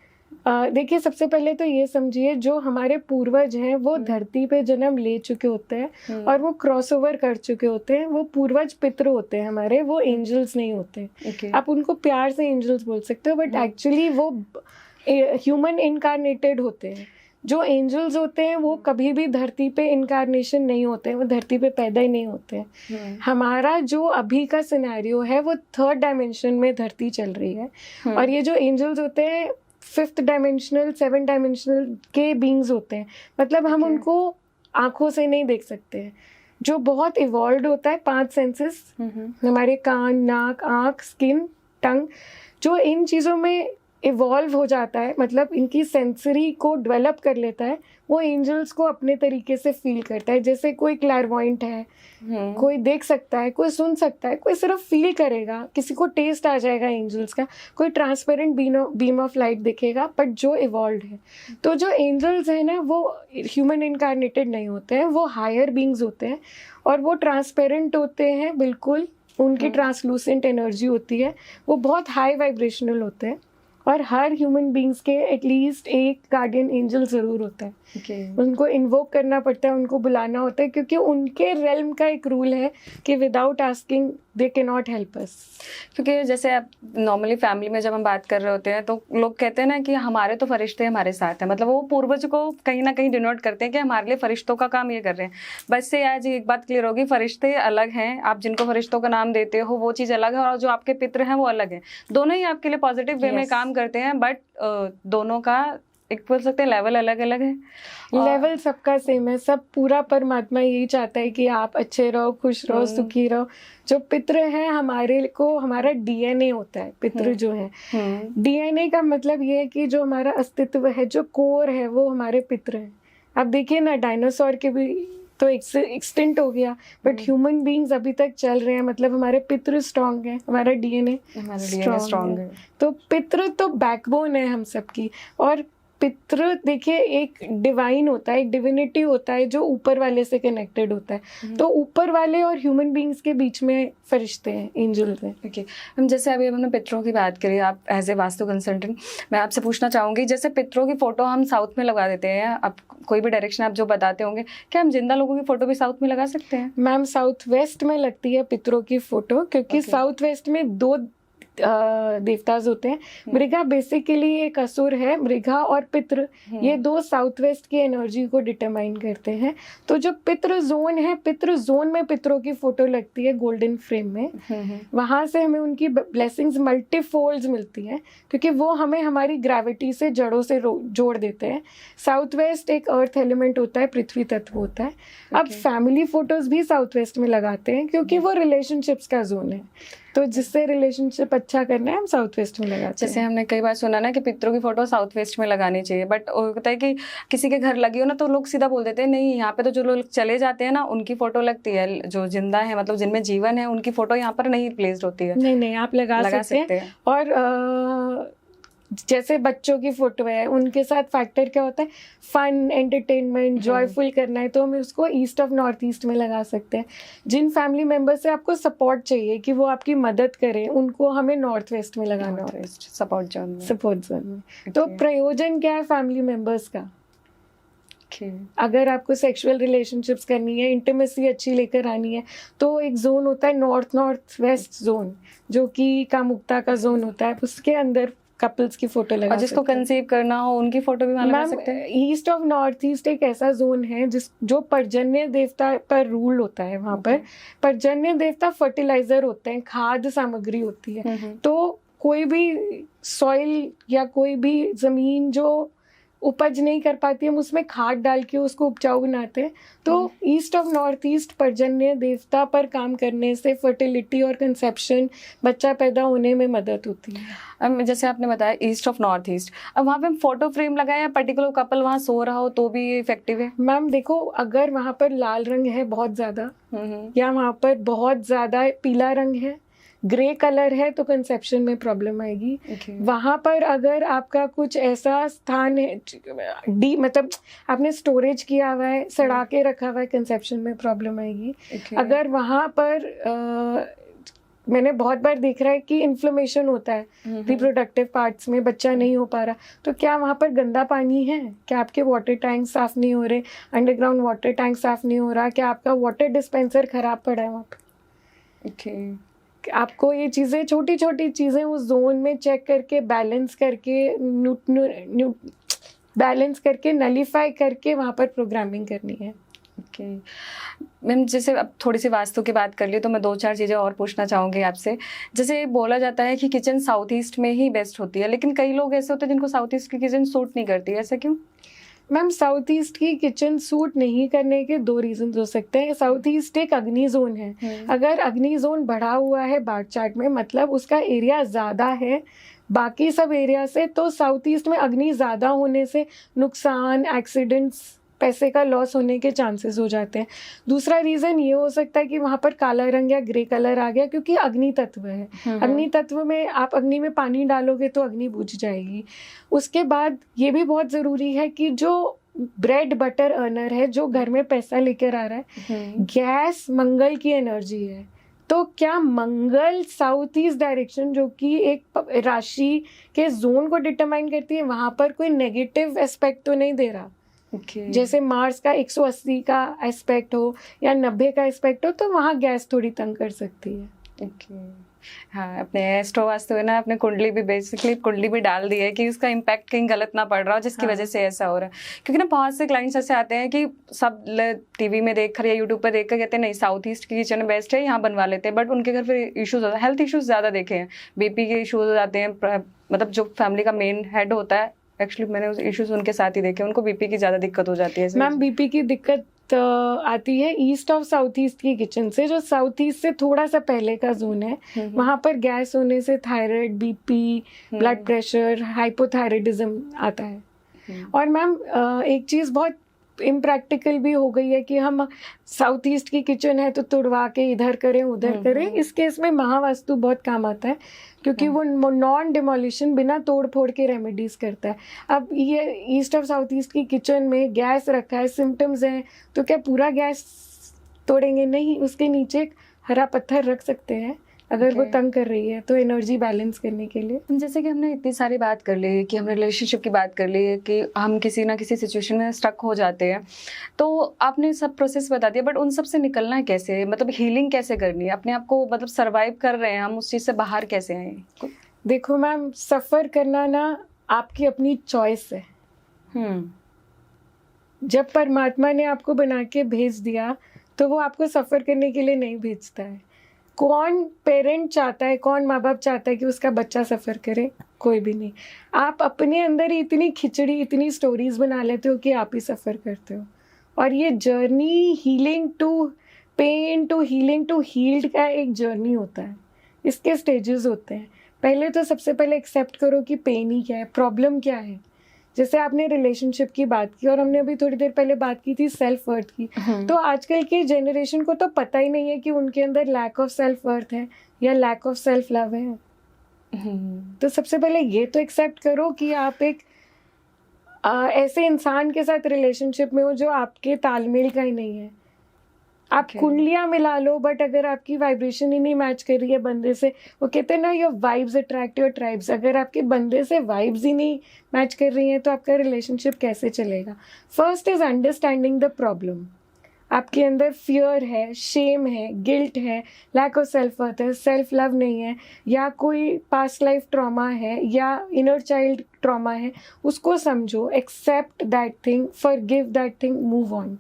देखिए, सबसे पहले तो ये समझिए, जो हमारे पूर्वज हैं वो धरती पे जन्म ले चुके होते हैं और वो क्रॉसओवर कर चुके होते हैं। वो पूर्वज पितृ होते हैं हमारे, वो एंजल्स नहीं होते। आप उनको प्यार से एंजल्स बोल सकते हो, बट एक्चुअली वो ह्यूमन इनकारनेटेड होते हैं। जो एंजल्स होते हैं वो कभी भी धरती पे इनकारनेशन नहीं होते हैं, वो धरती पे पैदा ही नहीं होते हैं। हमारा जो अभी का सिनेरियो है वो 3rd डायमेंशन में धरती चल रही है, और ये जो एंजल्स होते हैं 5th डायमेंशनल 7th डायमेंशनल के बींग्स होते हैं। मतलब हम उनको आंखों से नहीं देख सकते हैं। जो बहुत इवॉल्व होता है 5 सेंसेस, हमारे कान, नाक, आँख, स्किन, टंग, जो इन चीज़ों में इवॉल्व हो जाता है, मतलब इनकी सेंसरी को डेवलप कर लेता है, वो एंजल्स को अपने तरीके से फील करता है। जैसे कोई क्लैरवॉइंट है, कोई देख सकता है, कोई सुन सकता है, कोई सिर्फ फील करेगा, किसी को टेस्ट आ जाएगा एंजल्स का, कोई ट्रांसपेरेंट बीम ऑफ लाइट दिखेगा, बट जो इवॉल्व है। तो जो एंजल्स है ना, वो ह्यूमन इनकारनेटेड नहीं होते हैं, वो हायर बींग्स होते हैं, और वो ट्रांसपेरेंट होते हैं बिल्कुल। उनकी ट्रांसलूसेंट एनर्जी होती है, वो बहुत हाई वाइब्रेशनल होते हैं, और हर ह्यूमन बींग्स के एटलीस्ट एक गार्डियन एंजल ज़रूर होता है। उनको इन्वोक करना पड़ता है, उनको बुलाना होता है, क्योंकि उनके रेल्म का एक रूल है कि without asking they can not help us. क्योंकि जैसे आप नॉर्मली फैमिली में जब हम बात कर रहे होते हैं तो लोग कहते हैं ना कि हमारे तो फरिश्ते हमारे साथ हैं, मतलब वो पूर्वज को कहीं ना कहीं डिनोट करते हैं कि हमारे लिए फरिश्तों का काम ये कर रहे हैं। बस से आज एक बात क्लियर होगी, फरिश्ते अलग हैं, आप जिनको फरिश्तों का नाम देते हो वो चीज़ अलग है, और जो आपके पितृ हैं वो अलग है। दोनों ही आपके लिए पॉजिटिव वे में काम करते हैं, बट दोनों का एक बोल सकते हैं लेवल अलग अलग है। लेवल सबका सेम है, सब पूरा परमात्मा यही चाहता है कि आप अच्छे रहो, खुश रहो, सुखी रहो। जो पितृ हैं हमारे को, हमारा डीएनए होता है। पितृ जो है, डीएनए का मतलब ये है कि जो हमारा अस्तित्व है, जो कोर है, वो हमारे पितृ हैं। आप देखिए ना, डायनासोर के भी तो एक्सटिंक्ट हो गया, बट ह्यूमन बीइंग्स अभी तक चल रहे हैं, मतलब हमारे पितृ स्ट्रांग है, हमारा डीएनए स्ट्रांग है। तो पितृ तो बैकबोन है हम सबकी। और पितृ देखिए एक डिवाइन होता है, एक डिविनिटी होता है जो ऊपर वाले से कनेक्टेड होता है। तो ऊपर वाले और ह्यूमन बीइंग्स के बीच में फरिश्ते हैं, एंजल्स हैं। ओके, हम जैसे अभी हमने पितरों की बात करी, आप एज ए वास्तु कंसल्टेंट मैं आपसे पूछना चाहूँगी, जैसे पितरों की फ़ोटो हम साउथ में लगा देते हैं, अब कोई भी डायरेक्शन आप जो बताते होंगे, क्या हम जिंदा लोगों की फ़ोटो भी साउथ में लगा सकते हैं? मैम साउथ वेस्ट में लगती है पितरों की फ़ोटो, क्योंकि साउथ वेस्ट में 2 देवताज होते हैं। मृगा बेसिकली एक असुर है, मृगा और पितृ, ये 2 साउथ वेस्ट की एनर्जी को डिटरमाइन करते हैं। तो जो पितृ जोन है, पितृ जोन में पितरों की फोटो लगती है गोल्डन फ्रेम में। वहां से हमें उनकी ब्लेसिंग्स मल्टीफोल्ड्स मिलती हैं, क्योंकि वो हमें हमारी ग्रेविटी से, जड़ों से जोड़ देते हैं। साउथ वेस्ट एक अर्थ एलिमेंट होता है, पृथ्वी तत्व होता है। अब फैमिली फोटोज भी साउथ वेस्ट में लगाते हैं, क्योंकि वो रिलेशनशिप्स का जोन है। तो जिससे रिलेशनशिप अच्छा करना है, हम साउथ वेस्ट में लगाते हैं। जैसे हमने कई बार सुना ना कि पितरों की फोटो साउथ वेस्ट में लगानी चाहिए, बट होता है कि किसी के घर लगी हो ना तो लोग सीधा बोल देते हैं नहीं, यहाँ पे तो जो लोग चले जाते हैं ना उनकी फोटो लगती है, जो जिंदा है मतलब जिनमें जीवन है उनकी फोटो यहाँ पर नहीं प्लेस्ड होती है। नहीं, आप लगा सकते हैं। और जैसे बच्चों की फोटो है, उनके साथ फैक्टर क्या होता है, फन, एंटरटेनमेंट, जॉयफुल करना है, तो हम उसको ईस्ट ऑफ नॉर्थ ईस्ट में लगा सकते हैं। जिन फैमिली मेंबर से आपको सपोर्ट चाहिए कि वो आपकी मदद करें, उनको हमें नॉर्थ वेस्ट में लगाना होता है, सपोर्ट जोन में। तो प्रयोजन क्या है फैमिली मेंबर्स का? अगर आपको सेक्सुअल रिलेशनशिप्स करनी है, इंटीमेसी अच्छी लेकर आनी है, तो एक जोन होता है नॉर्थ वेस्ट जोन, जो कि कामुकता का जोन होता है, उसके अंदर कपल्स की फोटो लगा। और जिसको कंसीव करना हो उनकी फोटो भी वहाँ लगा सकते हैं। ईस्ट ऑफ नॉर्थ ईस्ट एक ऐसा जोन है जो पर्जन्य देवता पर रूल होता है। वहाँ पर पर्जन्य देवता फर्टिलाइजर होते हैं, खाद्य सामग्री होती है। तो कोई भी सॉइल या कोई भी जमीन जो उपज नहीं कर पाती, हम उसमें खाद डाल के उसको उपजाऊ बनाते हैं। तो ईस्ट ऑफ नॉर्थ ईस्ट पर्जन्य देवता पर काम करने से फर्टिलिटी और कंसेप्शन, बच्चा पैदा होने में मदद होती है। अब जैसे आपने बताया ईस्ट ऑफ नॉर्थ ईस्ट, अब वहाँ पे हम फोटो फ्रेम लगाए या पर्टिकुलर कपल वहाँ सो रहा हो तो भी इफेक्टिव है? मैम देखो, अगर वहाँ पर लाल रंग है बहुत ज़्यादा, या वहाँ पर बहुत ज़्यादा पीला रंग है, ग्रे कलर है, तो कंसेप्शन में प्रॉब्लम आएगी। वहाँ पर अगर आपका कुछ ऐसा स्थान है मतलब आपने स्टोरेज किया हुआ है, सड़ा के रखा हुआ है, कंसेप्शन में प्रॉब्लम आएगी। अगर वहाँ पर मैंने बहुत बार देख रहा है कि इन्फ्लेमेशन होता है रिप्रोडक्टिव पार्ट्स में, बच्चा नहीं हो पा रहा, तो क्या वहाँ पर गंदा पानी है? क्या आपके वाटर टैंक साफ नहीं हो रहे, अंडरग्राउंड वाटर टैंक साफ नहीं हो रहा, क्या आपका वाटर डिस्पेंसर खराब पड़ा है वहाँ पे? आपको ये चीज़ें, छोटी छोटी चीज़ें उस जोन में चेक करके, बैलेंस करके नलीफाई करके वहाँ पर प्रोग्रामिंग करनी है। मैम जैसे अब थोड़ी सी वास्तु की बात कर ली तो मैं 2-4 चीज़ें और पूछना चाहूँगी आपसे। जैसे बोला जाता है कि किचन साउथ ईस्ट में ही बेस्ट होती है, लेकिन कई लोग ऐसे होते हैं जिनको साउथ ईस्ट की किचन सूट नहीं करती, ऐसा क्यों? मैम साउथ ईस्ट की किचन सूट नहीं करने के 2 रीजन हो सकते हैं। साउथ ईस्ट एक अग्नि जोन है। अगर अग्नि जोन बढ़ा हुआ है बार्थ चार्ट में, मतलब उसका एरिया ज़्यादा है बाकी सब एरिया से, तो साउथ ईस्ट में अग्नि ज़्यादा होने से नुकसान, एक्सीडेंट्स, पैसे का लॉस होने के चांसेस हो जाते हैं। दूसरा रीज़न ये हो सकता है कि वहाँ पर काला रंग या ग्रे कलर आ गया, क्योंकि अग्नि तत्व है। अग्नि तत्व में आप अग्नि में पानी डालोगे तो अग्नि बुझ जाएगी। उसके बाद ये भी बहुत ज़रूरी है कि जो ब्रेड बटर अर्नर है, जो घर में पैसा लेकर आ रहा है, गैस मंगल की एनर्जी है, तो क्या मंगल साउथ ईस्ट डायरेक्शन, जो कि एक राशि के जोन को डिटरमाइन करती है, वहाँ पर कोई नेगेटिव एस्पेक्ट तो नहीं दे रहा? जैसे मार्स का 180 का एस्पेक्ट हो या 90 का एस्पेक्ट हो, तो वहाँ गैस थोड़ी तंग कर सकती है। हाँ, अपने एस्ट्रो वास्तु है ना, अपने कुंडली भी बेसिकली कुंडली भी डाल दी है कि उसका इम्पैक्ट कहीं गलत ना पड़ रहा हो, जिसकी वजह से ऐसा हो रहा है। क्योंकि ना बहुत से क्लाइंट्स ऐसे आते हैं कि सब टीवी में देख कर या यूट्यूब पर देख कर कहते हैं नहीं साउथ ईस्ट की किचन बेस्ट है, यहाँ बनवा लेते हैं, बट उनके घर फिर इशूज़ होता है, हेल्थ इशूज़ ज़्यादा देखे हैं, BP के इशूज़ आते हैं, मतलब जो फैमिली का मेन हेड होता है, एक्चुअली मैंने उस इश्यूज उनके साथ ही देखे, उनको BP की ज़्यादा दिक्कत हो जाती है। मैम BP की दिक्कत आती है ईस्ट ऑफ साउथ ईस्ट की किचन से, जो साउथ ईस्ट से थोड़ा सा पहले का जोन है। वहाँ पर गैस होने से thyroid, BP, blood pressure, hypothyroidism आता है। और मैम एक चीज़ बहुत इम्प्रैक्टिकल भी हो गई है कि हम साउथ ईस्ट की किचन है तो तुड़वा के इधर करें उधर करें। इस केस में महावास्तु बहुत काम आता है, क्योंकि वो नॉन डिमोलिशन, बिना तोड़ फोड़ के रेमेडीज करता है। अब ये ईस्ट ऑफ साउथ ईस्ट की किचन में गैस रखा है, सिम्टम्स हैं, तो क्या पूरा गैस तोड़ेंगे? नहीं, उसके नीचे एक हरा पत्थर रख सकते हैं अगर वो तंग कर रही है, तो एनर्जी बैलेंस करने के लिए। जैसे कि हमने इतनी सारी बात कर ली कि हमने रिलेशनशिप की बात कर ली कि हम किसी ना किसी सिचुएशन में स्टक हो जाते हैं, तो आपने सब प्रोसेस बता दिया, बट उन सब से निकलना कैसे, मतलब हीलिंग कैसे करनी है, अपने आप को मतलब सर्वाइव कर रहे हैं हम, उस चीज़ से बाहर कैसे आए? देखो मैम, सफ़र करना ना आपकी अपनी चॉइस है। जब परमात्मा ने आपको बना के भेज दिया तो वो आपको सफ़र करने के लिए नहीं भेजता है। कौन पेरेंट चाहता है, कौन माँ बाप चाहता है कि उसका बच्चा सफ़र करे? कोई भी नहीं। आप अपने अंदर ही इतनी खिचड़ी, इतनी स्टोरीज बना लेते हो कि आप ही सफ़र करते हो। और ये journey healing to pain to healing to healed का एक जर्नी होता है। इसके स्टेजेस होते हैं। पहले तो सबसे पहले एक्सेप्ट करो कि पेन ही क्या है, प्रॉब्लम क्या है। जैसे आपने रिलेशनशिप की बात की और हमने अभी थोड़ी देर पहले बात की थी सेल्फ वर्थ की, तो आजकल की जनरेशन को तो पता ही नहीं है कि उनके अंदर लैक ऑफ सेल्फ वर्थ है या लैक ऑफ सेल्फ लव है। तो सबसे पहले ये तो एक्सेप्ट करो कि आप एक ऐसे इंसान के साथ रिलेशनशिप में हो जो आपके तालमेल का ही नहीं है। आप कुंडलियाँ मिला लो, बट अगर आपकी वाइब्रेशन ही नहीं मैच कर रही है बंदे से, वो कहते हैं ना your vibes attract your tribes, अगर आपके बंदे से वाइब्स ही नहीं मैच कर रही हैं तो आपका रिलेशनशिप कैसे चलेगा? First is understanding the problem. आपके अंदर फियर है, शेम है, गिल्ट है, लैक ऑफ सेल्फ वर्थ है, सेल्फ लव नहीं है, या कोई पास्ट लाइफ ट्रॉमा है या इनर चाइल्ड ट्रॉमा है, उसको समझो, accept that thing, forgive that thing, move on.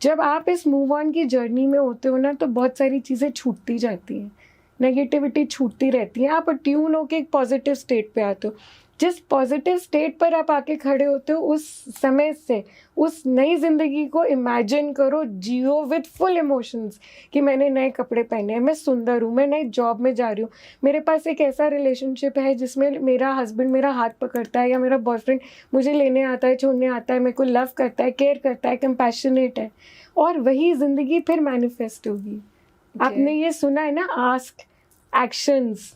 जब आप इस मूव ऑन की जर्नी में होते हो ना, तो बहुत सारी चीज़ें छूटती जाती हैं, नेगेटिविटी छूटती रहती है, आप ट्यून होकर एक पॉजिटिव स्टेट पे आते हो। जिस पॉजिटिव स्टेट पर आप आके खड़े होते हो उस समय से उस नई ज़िंदगी को इमेजिन करो, जियो विद फुल इमोशंस कि मैंने नए कपड़े पहने हैं, मैं सुंदर हूँ, मैं नई जॉब में जा रही हूँ, मेरे पास एक ऐसा रिलेशनशिप है जिसमें मेरा हस्बैंड मेरा हाथ पकड़ता है या मेरा बॉयफ्रेंड मुझे लेने आता है, छोड़ने आता है, मेरे को लव करता है, केयर करता है, कंपैशनेट है, और वही ज़िंदगी फिर मैनिफेस्ट होगी। आपने ये सुना है ना, आस्क एक्शंस।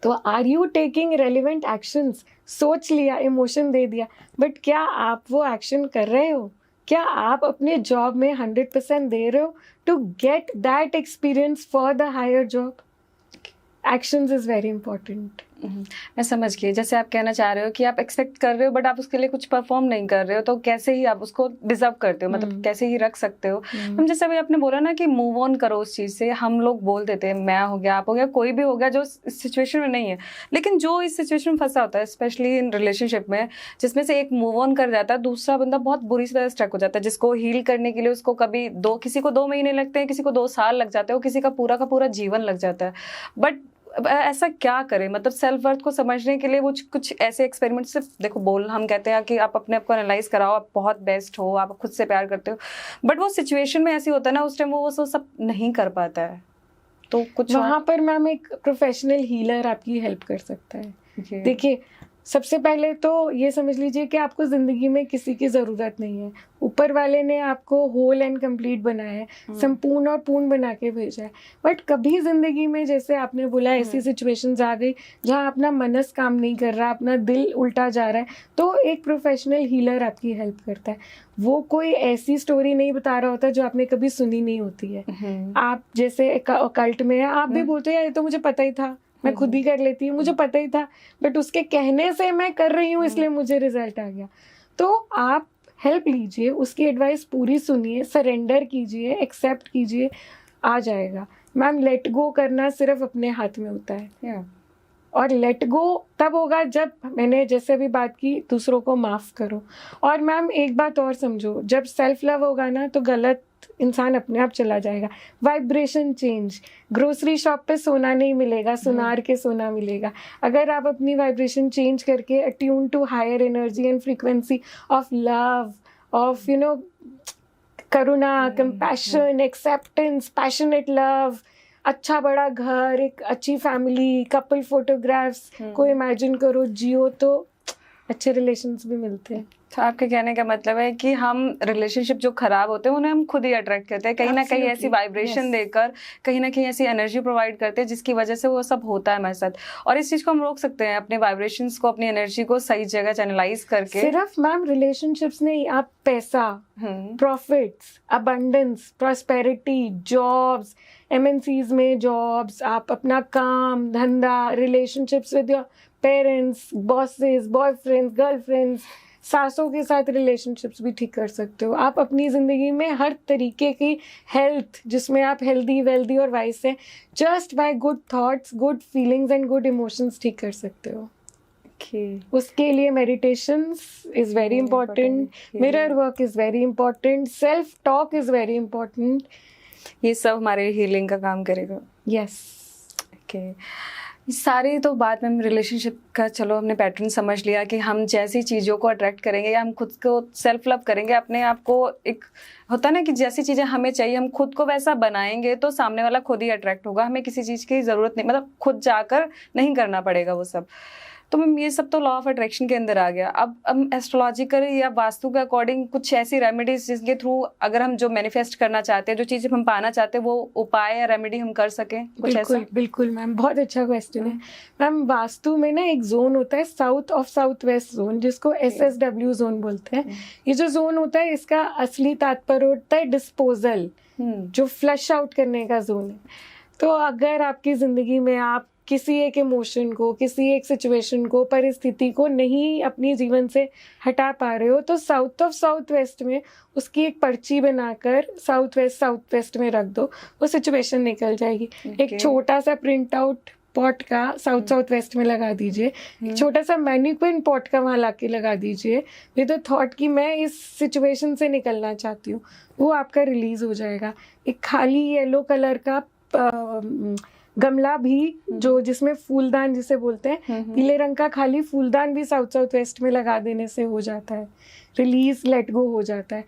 तो are you taking relevant actions? सोच लिया, इमोशन दे दिया, बट क्या आप वो एक्शन कर रहे हो? क्या आप अपने जॉब में 100% दे रहे हो to get that experience for the higher job? Actions is very important. मैं समझ गई। जैसे आप कहना चाह रहे हो कि आप एक्सपेक्ट कर रहे हो बट आप उसके लिए कुछ परफॉर्म नहीं कर रहे हो, तो कैसे ही आप उसको डिजर्व करते हो, मतलब कैसे ही रख सकते हो। हम जैसे अभी आपने बोला ना कि मूव ऑन करो उस चीज़ से, हम लोग बोल देते हैं मैं हो गया, आप हो गया, कोई भी हो गया जो इस सिचुएशन में नहीं है, लेकिन जो इस सिचुएशन में फंसा होता है स्पेशली इन रिलेशनशिप में, जिसमें से एक मूव ऑन कर जाता है, दूसरा बंदा बहुत बुरी तरह स्ट्रक हो जाता है, जिसको हील करने के लिए उसको कभी किसी को 2 महीने लगते हैं, किसी को 2 साल लग जाते हैं, किसी का पूरा जीवन लग जाता है। बट ऐसा क्या करें, मतलब सेल्फ वर्थ को समझने के लिए कुछ ऐसे एक्सपेरिमेंट से देखो, हम कहते हैं कि आप अपने आप को एनालाइज कराओ, आप बहुत बेस्ट हो, आप खुद से प्यार करते हो, बट वो सिचुएशन में ऐसी होता है ना उस टाइम वो सब नहीं कर पाता है, तो कुछ वहाँ पर मैम एक प्रोफेशनल हीलर आपकी हेल्प कर सकता है। देखिए, सबसे पहले तो ये समझ लीजिए कि आपको ज़िंदगी में किसी की ज़रूरत नहीं है। ऊपर वाले ने आपको होल एंड कंप्लीट बनाया है, संपूर्ण और पूर्ण बना के भेजा है। बट कभी ज़िंदगी में, जैसे आपने बोला, ऐसी सिचुएशंस आ गई जहाँ अपना मनस काम नहीं कर रहा, अपना दिल उल्टा जा रहा है, तो एक प्रोफेशनल हीलर आपकी हेल्प करता है। वो कोई ऐसी स्टोरी नहीं बता रहा होता जो आपने कभी सुनी नहीं होती है। आप जैसे कल्ट में है, आप भी बोलते हो यार ये तो मुझे पता ही था, मैं खुद ही कर लेती हूँ, मुझे पता ही था, बट उसके कहने से मैं कर रही हूँ इसलिए मुझे रिजल्ट आ गया। तो आप हेल्प लीजिए, उसकी एडवाइस पूरी सुनिए, सरेंडर कीजिए, एक्सेप्ट कीजिए, आ जाएगा। मैम, लेट गो करना सिर्फ अपने हाथ में होता है। और लेट गो तब होगा जब, मैंने जैसे अभी बात की, दूसरों को माफ़ करो। और मैम एक बात और समझो, जब सेल्फ लव होगा ना तो गलत इंसान अपने आप चला जाएगा। वाइब्रेशन चेंज, ग्रोसरी शॉप पे सोना नहीं मिलेगा, सुनार के सोना मिलेगा। अगर आप अपनी वाइब्रेशन चेंज करके attune to higher energy and frequency of love, of करुणा, कंपैशन, एक्सेप्टेंस, पैशनेट लव, अच्छा बड़ा घर, एक अच्छी फैमिली, कपल फोटोग्राफ्स को इमेजिन करो, जियो, तो अच्छे रिलेशंस भी मिलते हैं। तो आपके कहने का मतलब है कि हम रिलेशनशिप जो खराब होते हैं उन्हें हम खुद ही अट्रैक्ट करते हैं, कहीं ना कहीं ऐसी वाइब्रेशन देकर, कहीं ना कहीं ऐसी एनर्जी प्रोवाइड करते हैं जिसकी वजह से वो सब होता है हमारे साथ। और इस चीज को हम रोक सकते हैं अपने वाइब्रेशंस को, अपनी एनर्जी को सही जगह चैनलाइज करके। सिर्फ मैम रिलेशनशिप्स नहीं, आप पैसा, profits, abundance, prosperity, jobs, MNCs में जॉब्स, आप अपना काम धंधा, relationships with your parents, bosses, boyfriends, girlfriends, सासों के साथ रिलेशनशिप्स भी ठीक कर सकते हो। आप अपनी ज़िंदगी में हर तरीके की हेल्थ, जिसमें आप हेल्दी, वेल्दी और वाइस हैं, just by good thoughts, good feelings and good emotions ठीक कर सकते हो। उसके लिए meditations is very important, mirror work is very important, self talk is very important. ये सब हमारे हीलिंग का काम करेगा। यस। ओके, सारी तो बात में रिलेशनशिप का, चलो हमने पैटर्न समझ लिया कि हम जैसी चीज़ों को अट्रैक्ट करेंगे या हम खुद को सेल्फ लव करेंगे, अपने आप को, एक होता है ना कि जैसी चीज़ें हमें चाहिए हम खुद को वैसा बनाएंगे तो सामने वाला खुद ही अट्रैक्ट होगा, हमें किसी चीज़ की ज़रूरत नहीं, मतलब खुद जाकर नहीं करना पड़ेगा वो सब। तो मैम ये सब तो लॉ ऑफ अट्रैक्शन के अंदर आ गया। अब हम एस्ट्रोलॉजिकल या वास्तु के अकॉर्डिंग कुछ ऐसी रेमेडीज जिसके थ्रू अगर हम जो मैनिफेस्ट करना चाहते हैं, जो चीज़ें हम पाना चाहते हैं, वो उपाय या रेमेडी हम कर सकें, कुछ ऐसा? बिल्कुल मैम, बहुत अच्छा क्वेश्चन है। मैम, वास्तु में ना एक जोन होता है south of south west zone, जिसको SSW जोन बोलते हैं। ये जो जोन होता है, इसका असली तात्पर्य होता है डिस्पोजल, जो फ्लश आउट करने का जोन है। तो अगर आपकी ज़िंदगी में आप किसी एक इमोशन को, किसी एक सिचुएशन को, परिस्थिति को नहीं अपनी जीवन से हटा पा रहे हो, तो साउथ ऑफ साउथ वेस्ट में उसकी एक पर्ची बनाकर साउथ वेस्ट में रख दो, वो सिचुएशन निकल जाएगी। एक छोटा सा प्रिंट आउट पॉट का साउथ वेस्ट में लगा दीजिए, एक छोटा सा मैनिक्विन पॉट का वहाँ ला के लगा दीजिए विद द थॉट कि मैं इस सिचुएशन से निकलना चाहती हूँ, वो आपका रिलीज हो जाएगा। एक खाली येलो कलर का गमला भी जो जिसमें फूलदान जिसे बोलते हैं, पीले रंग का खाली फूलदान भी साउथ साउथ वेस्ट में लगा देने से हो जाता है, रिलीज लेट गो हो जाता है।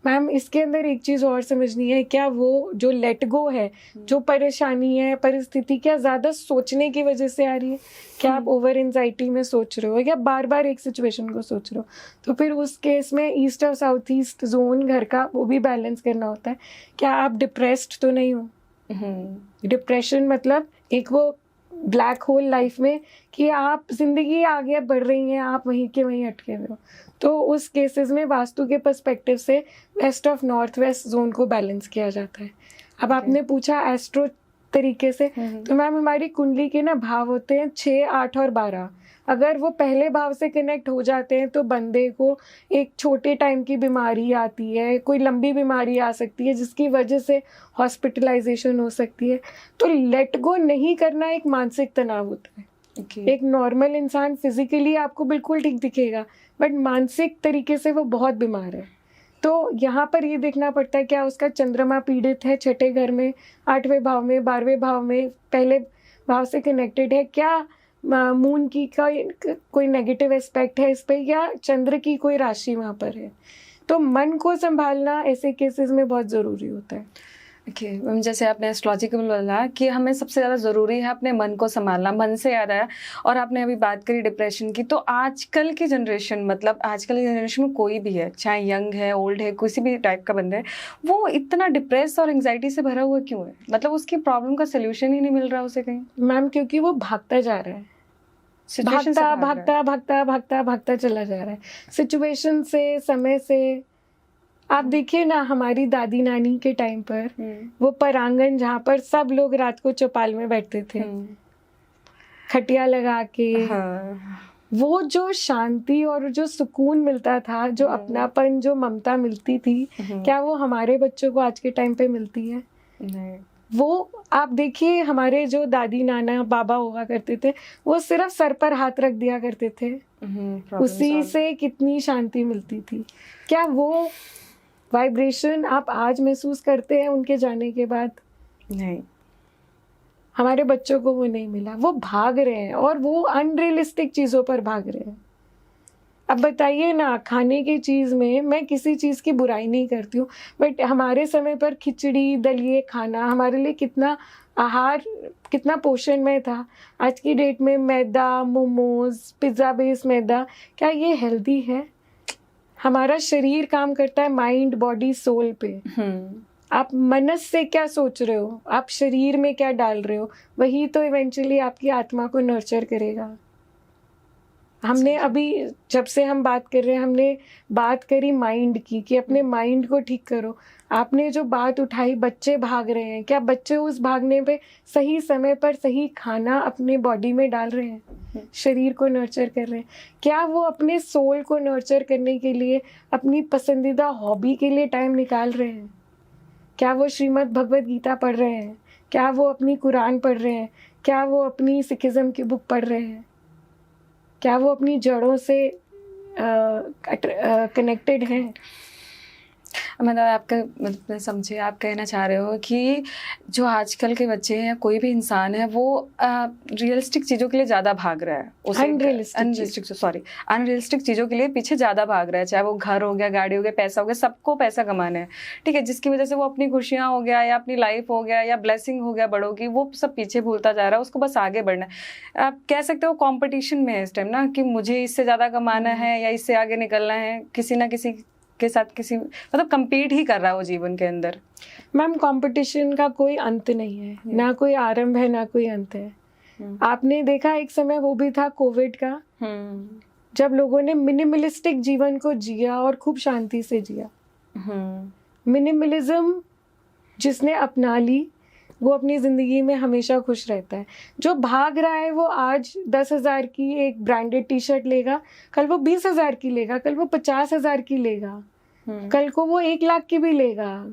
मैम इसके अंदर एक चीज़ और समझनी है, क्या वो जो लेट गो है, जो परेशानी है, परिस्थिति क्या ज़्यादा सोचने की वजह से आ रही है? क्या आप ओवर एंजाइटी में सोच रहे हो या बार बार एक सिचुएशन को सोच रहे हो? तो फिर उस केस में ईस्ट और साउथ ईस्ट जोन घर का वो भी बैलेंस करना होता है। क्या आप डिप्रेस्ड तो नहीं हो? डिप्रेशन मतलब एक वो ब्लैक होल लाइफ में कि आप जिंदगी आगे बढ़ रही हैं, आप वहीं के वहीं अटके हुए हो। तो उस केसेस में वास्तु के पर्सपेक्टिव से west of north west zone को बैलेंस किया जाता है। अब आपने पूछा एस्ट्रो तरीके से, तो मैम हमारी कुंडली के ना भाव होते हैं 6, 8 और 12। अगर वो पहले भाव से कनेक्ट हो जाते हैं तो बंदे को एक छोटे टाइम की बीमारी आती है, कोई लंबी बीमारी आ सकती है जिसकी वजह से हॉस्पिटलाइजेशन हो सकती है। तो लेट गो नहीं करना एक मानसिक तनाव होता है। एक नॉर्मल इंसान फिजिकली आपको बिल्कुल ठीक दिखेगा, बट मानसिक तरीके से वो बहुत बीमार है। तो यहाँ पर ये देखना पड़ता है क्या उसका चंद्रमा पीड़ित है, छठे घर में, 8वें भाव में, 12वें भाव में, पहले भाव से कनेक्टेड है, क्या मून की कोई नेगेटिव एस्पेक्ट है इस पे, या चंद्र की कोई राशि वहाँ पर है। तो मन को संभालना ऐसे केसेस में बहुत ज़रूरी होता है। ओके मैम, जैसे आपने एस्ट्रोलॉजी को बोला कि हमें सबसे ज़्यादा ज़रूरी है अपने मन को संभालना, मन से याद आया, और आपने अभी बात करी डिप्रेशन की। तो आजकल की जनरेशन, मतलब आजकल की जनरेशन में कोई भी है, चाहे यंग है, ओल्ड है, किसी भी टाइप का बंदा है, वो इतना डिप्रेस और एंग्जाइटी से भरा हुआ क्यों है? मतलब उसकी प्रॉब्लम का सोल्यूशन ही नहीं मिल रहा उसे कहीं। मैम क्योंकि वो भागता जा रहा है, भागता चला जा रहा है सिचुएशन से, समय से। आप देखिए ना हमारी दादी नानी के टाइम पर वो परांगण जहाँ पर सब लोग रात को चौपाल में बैठते थे खटिया लगा के, वो जो शांति और जो सुकून मिलता था, जो अपनापन, जो ममता मिलती थी, क्या वो हमारे बच्चों को आज के टाइम पे मिलती है? नहीं। वो आप देखिए हमारे जो दादी नाना बाबा हुआ करते थे, वो सिर्फ सर पर हाथ रख दिया करते थे, उसी से कितनी शांति मिलती थी। क्या वो वाइब्रेशन आप आज महसूस करते हैं उनके जाने के बाद? नहीं। हमारे बच्चों को वो नहीं मिला, वो भाग रहे हैं और वो अनरियलिस्टिक चीज़ों पर भाग रहे हैं। अब बताइए ना, खाने की चीज़ में मैं किसी चीज़ की बुराई नहीं करती हूँ, बट हमारे समय पर खिचड़ी दलिए खाना हमारे लिए कितना आहार, कितना पोषणमय था। आज की डेट में मैदा, मोमोज, पिज़्ज़ा बेस्ड मैदा, क्या ये हेल्दी है? हमारा शरीर काम करता है माइंड, बॉडी, सोल पे। आप मनस से क्या सोच रहे हो, आप शरीर में क्या डाल रहे हो, वही तो इवेंचुअली आपकी आत्मा को नर्चर करेगा। हमने अभी जब से हम बात कर रहे हैं, हमने बात करी माइंड की कि अपने माइंड को ठीक करो। आपने जो बात उठाई बच्चे भाग रहे हैं, क्या बच्चे उस भागने पे सही समय पर सही खाना अपने बॉडी में डाल रहे हैं, शरीर को नर्चर कर रहे हैं? क्या वो अपने सोल को नर्चर करने के लिए अपनी पसंदीदा हॉबी के लिए टाइम निकाल रहे हैं? क्या वो श्रीमद् भगवद गीता पढ़ रहे हैं? क्या वो अपनी कुरान पढ़ रहे हैं? क्या वो अपनी सिखिज्म की बुक पढ़ रहे हैं? क्या वो अपनी जड़ों से कनेक्टेड हैं? मतलब आपका, मतलब समझे, आप कहना चाह रहे हो कि जो आजकल के बच्चे हैं, कोई भी इंसान है, वो रियलिस्टिक चीज़ों के लिए ज़्यादा भाग रहा है, अनरियलिस्टिक चीज़ों के लिए पीछे ज़्यादा भाग रहा है। चाहे वो घर हो गया, गाड़ी हो गया, पैसा हो गया, सबको पैसा कमाना है, ठीक है, जिसकी वजह से वो अपनी खुशियाँ हो गया या अपनी लाइफ हो गया या ब्लेसिंग हो गया बड़ों की, वो सब पीछे भूलता जा रहा है, उसको बस आगे बढ़ना है। आप कह सकते हो कॉम्पिटिशन में है इस टाइम ना, कि मुझे इससे ज़्यादा कमाना है या इससे आगे निकलना है, किसी ना किसी के साथ किसी, मतलब कम्पीट ही कर रहा है वो जीवन के अंदर। मैम कंपटीशन का कोई अंत नहीं है, ना कोई आरंभ है ना कोई अंत है। आपने देखा एक समय वो भी था कोविड का, जब लोगों ने मिनिमलिस्टिक जीवन को जिया और खूब शांति से जिया। मिनिमलिज्म जिसने अपना ली वो अपनी ज़िंदगी में हमेशा खुश रहता है। जो भाग रहा है वो आज 10,000 की एक ब्रांडेड टी शर्ट लेगा, कल वो 20,000 की लेगा, कल वो 50,000 की लेगा, कल को वो 1 लाख की भी लेगा।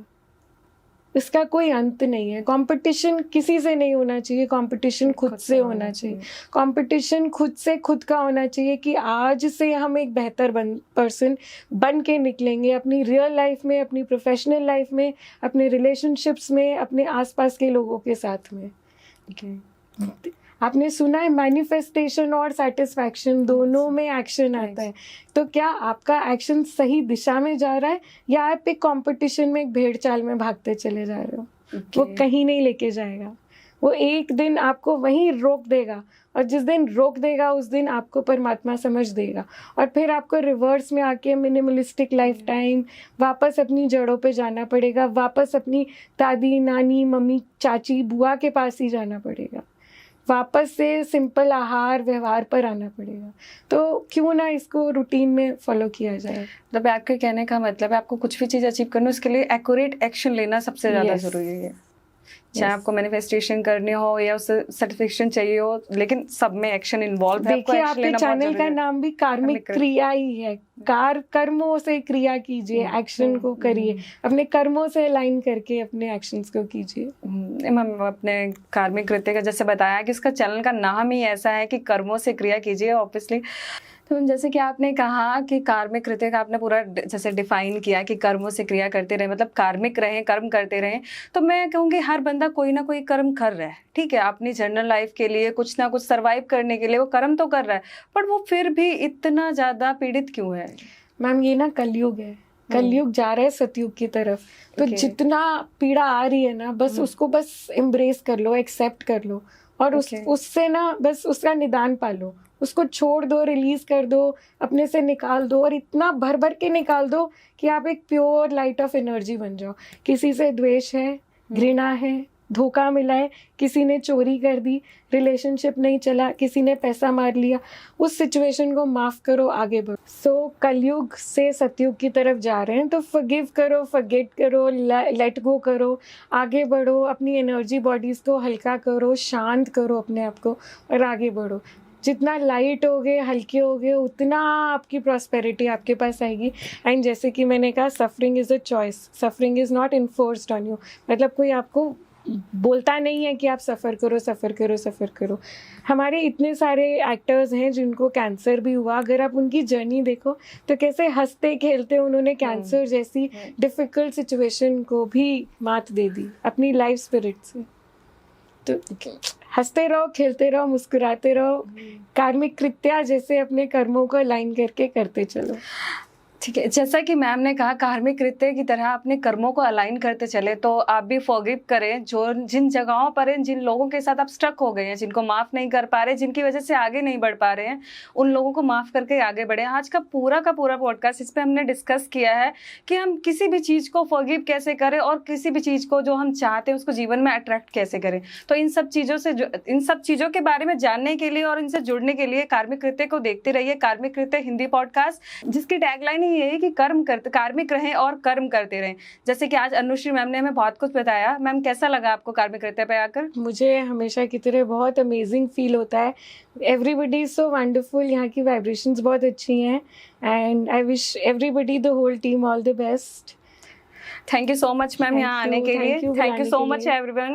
इसका कोई अंत नहीं है। कंपटीशन किसी से नहीं होना चाहिए, कंपटीशन खुद से होना चाहिए। कंपटीशन खुद से खुद का होना चाहिए कि आज से हम एक बेहतर पर्सन बन के निकलेंगे अपनी रियल लाइफ में, अपनी प्रोफेशनल लाइफ में, अपने रिलेशनशिप्स में, अपने आसपास के लोगों के साथ में। Okay. आपने सुना है मैनिफेस्टेशन और सेटिस्फैक्शन दोनों में एक्शन आता है। तो क्या आपका एक्शन सही दिशा में जा रहा है या आप एक कंपटीशन में एक भेड़ चाल में भागते चले जा रहे हो? वो कहीं नहीं लेके जाएगा। वो एक दिन आपको वहीं रोक देगा, और जिस दिन रोक देगा उस दिन आपको परमात्मा समझ देगा, और फिर आपको रिवर्स में आके मिनिमलिस्टिक लाइफ टाइम वापस अपनी जड़ों पे जाना पड़ेगा, वापस अपनी दादी नानी मम्मी चाची बुआ के पास ही जाना पड़ेगा, वापस से सिंपल आहार व्यवहार पर आना पड़ेगा। तो क्यों ना इसको रूटीन में फॉलो किया जाए। मतलब आपके कहने का मतलब है आपको कुछ भी चीज़ अचीव करनी हो उसके लिए एक्यूरेट एक्शन लेना सबसे ज़्यादा ज़रूरी है। चाहे आपको मैनिफेस्टेशन करनी हो या उससे सर्टिफिकेशन चाहिए हो, लेकिन सब में एक्शन इन्वॉल्व है। देखिए आपके चैनल का नाम भी कार्मिक क्रिया ही है। कर्मों से क्रिया कीजिए, एक्शन को करिए, अपने कर्मों से अलाइन करके अपने एक्शंस को कीजिए। मैम अपने कार्मिक कृत्य का जैसे बताया कि इसका चैनल का नाम ही ऐसा है कि कर्मों से क्रिया कीजिए ऑब्वियसली। तो जैसे कि आपने कहा कि कार्मिक कृत्य का आपने पूरा जैसे डिफाइन किया कि कर्मों से क्रिया करते रहे, मतलब कार्मिक रहें, कर्म करते रहें। तो मैं कहूँगी हर बंदा कोई ना कोई कर्म कर रहा है, ठीक है, अपनी जनरल लाइफ के लिए कुछ ना कुछ सर्वाइव करने के लिए वो कर्म तो कर रहा है, पर वो फिर भी इतना ज़्यादा पीड़ित क्यों है? मैम ये ना कलयुग है, कलयुग जा रहा है सतयुग की तरफ। तो जितना पीड़ा आ रही है ना, बस उसको बस एम्ब्रेस कर लो, एक्सेप्ट कर लो, और उससे ना बस उसका निदान पालो, उसको छोड़ दो, रिलीज कर दो, अपने से निकाल दो, और इतना भर भर के निकाल दो कि आप एक प्योर लाइट ऑफ एनर्जी बन जाओ। किसी से द्वेष है, घृणा है, धोखा मिला है, किसी ने चोरी कर दी, रिलेशनशिप नहीं चला, किसी ने पैसा मार लिया, उस सिचुएशन को माफ करो, आगे बढ़ो। सो कलयुग से सतयुग की तरफ जा रहे हैं, तो फॉरगिव करो, फॉरगेट करो, लेट गो करो, आगे बढ़ो, अपनी एनर्जी बॉडीज को हल्का करो, शांत करो अपने आप को, और आगे बढ़ो। जितना लाइट होगे, हल्के होगे, उतना आपकी प्रॉस्पेरिटी आपके पास आएगी। एंड जैसे कि मैंने कहा, suffering is a choice, suffering is not enforced on you. मतलब कोई आपको बोलता नहीं है कि आप सफ़र करो, सफ़र करो, सफ़र करो। हमारे इतने सारे एक्टर्स हैं जिनको कैंसर भी हुआ, अगर आप उनकी जर्नी देखो तो कैसे हंसते खेलते उन्होंने कैंसर जैसी डिफ़िकल्ट सिचुएशन को भी मात दे दी अपनी लाइफ स्पिरिट से। तो हंसते रहो, खेलते रहो, मुस्कुराते रहो, कार्मिक कृत्या जैसे अपने कर्मों को अलाइन करके करते चलो। ठीक है, जैसा कि मैम ने कहा कार्मिक कृत्य की तरह अपने कर्मों को अलाइन करते चले, तो आप भी फॉरगिव करें। जो जिन जगहों पर हैं, जिन लोगों के साथ आप स्ट्रक हो गए हैं, जिनको माफ़ नहीं कर पा रहे, जिनकी वजह से आगे नहीं बढ़ पा रहे हैं, उन लोगों को माफ़ करके आगे बढ़ें। आज का पूरा पॉडकास्ट इस पर हमने डिस्कस किया है कि हम किसी भी चीज़ को फॉरगिव कैसे करें और किसी भी चीज़ को जो हम चाहते हैं उसको जीवन में अट्रैक्ट कैसे करें। तो इन सब चीज़ों के बारे में जानने के लिए और इनसे जुड़ने के लिए कार्मिक कृत्य को देखते रहिए, कार्मिक कृत्य हिंदी पॉडकास्ट, जिसकी टैगलाइन ये है कि कार्मिक रहें और कर्म करते रहें। जैसे कि आज अनुश्री मैम ने हमें बहुत कुछ बताया। मैम कैसा लगा आपको कार्मिक कृत्य पे आकर? मुझे हमेशा की तरह बहुत अमेजिंग फील होता है। एवरीबडी इज सो वंडरफुल, यहाँ की वाइब्रेशंस बहुत अच्छी हैं, and I wish everybody, the whole team, all the best. Thank you so much ma'am यहाँ आने के लिए। Thank you so much everyone.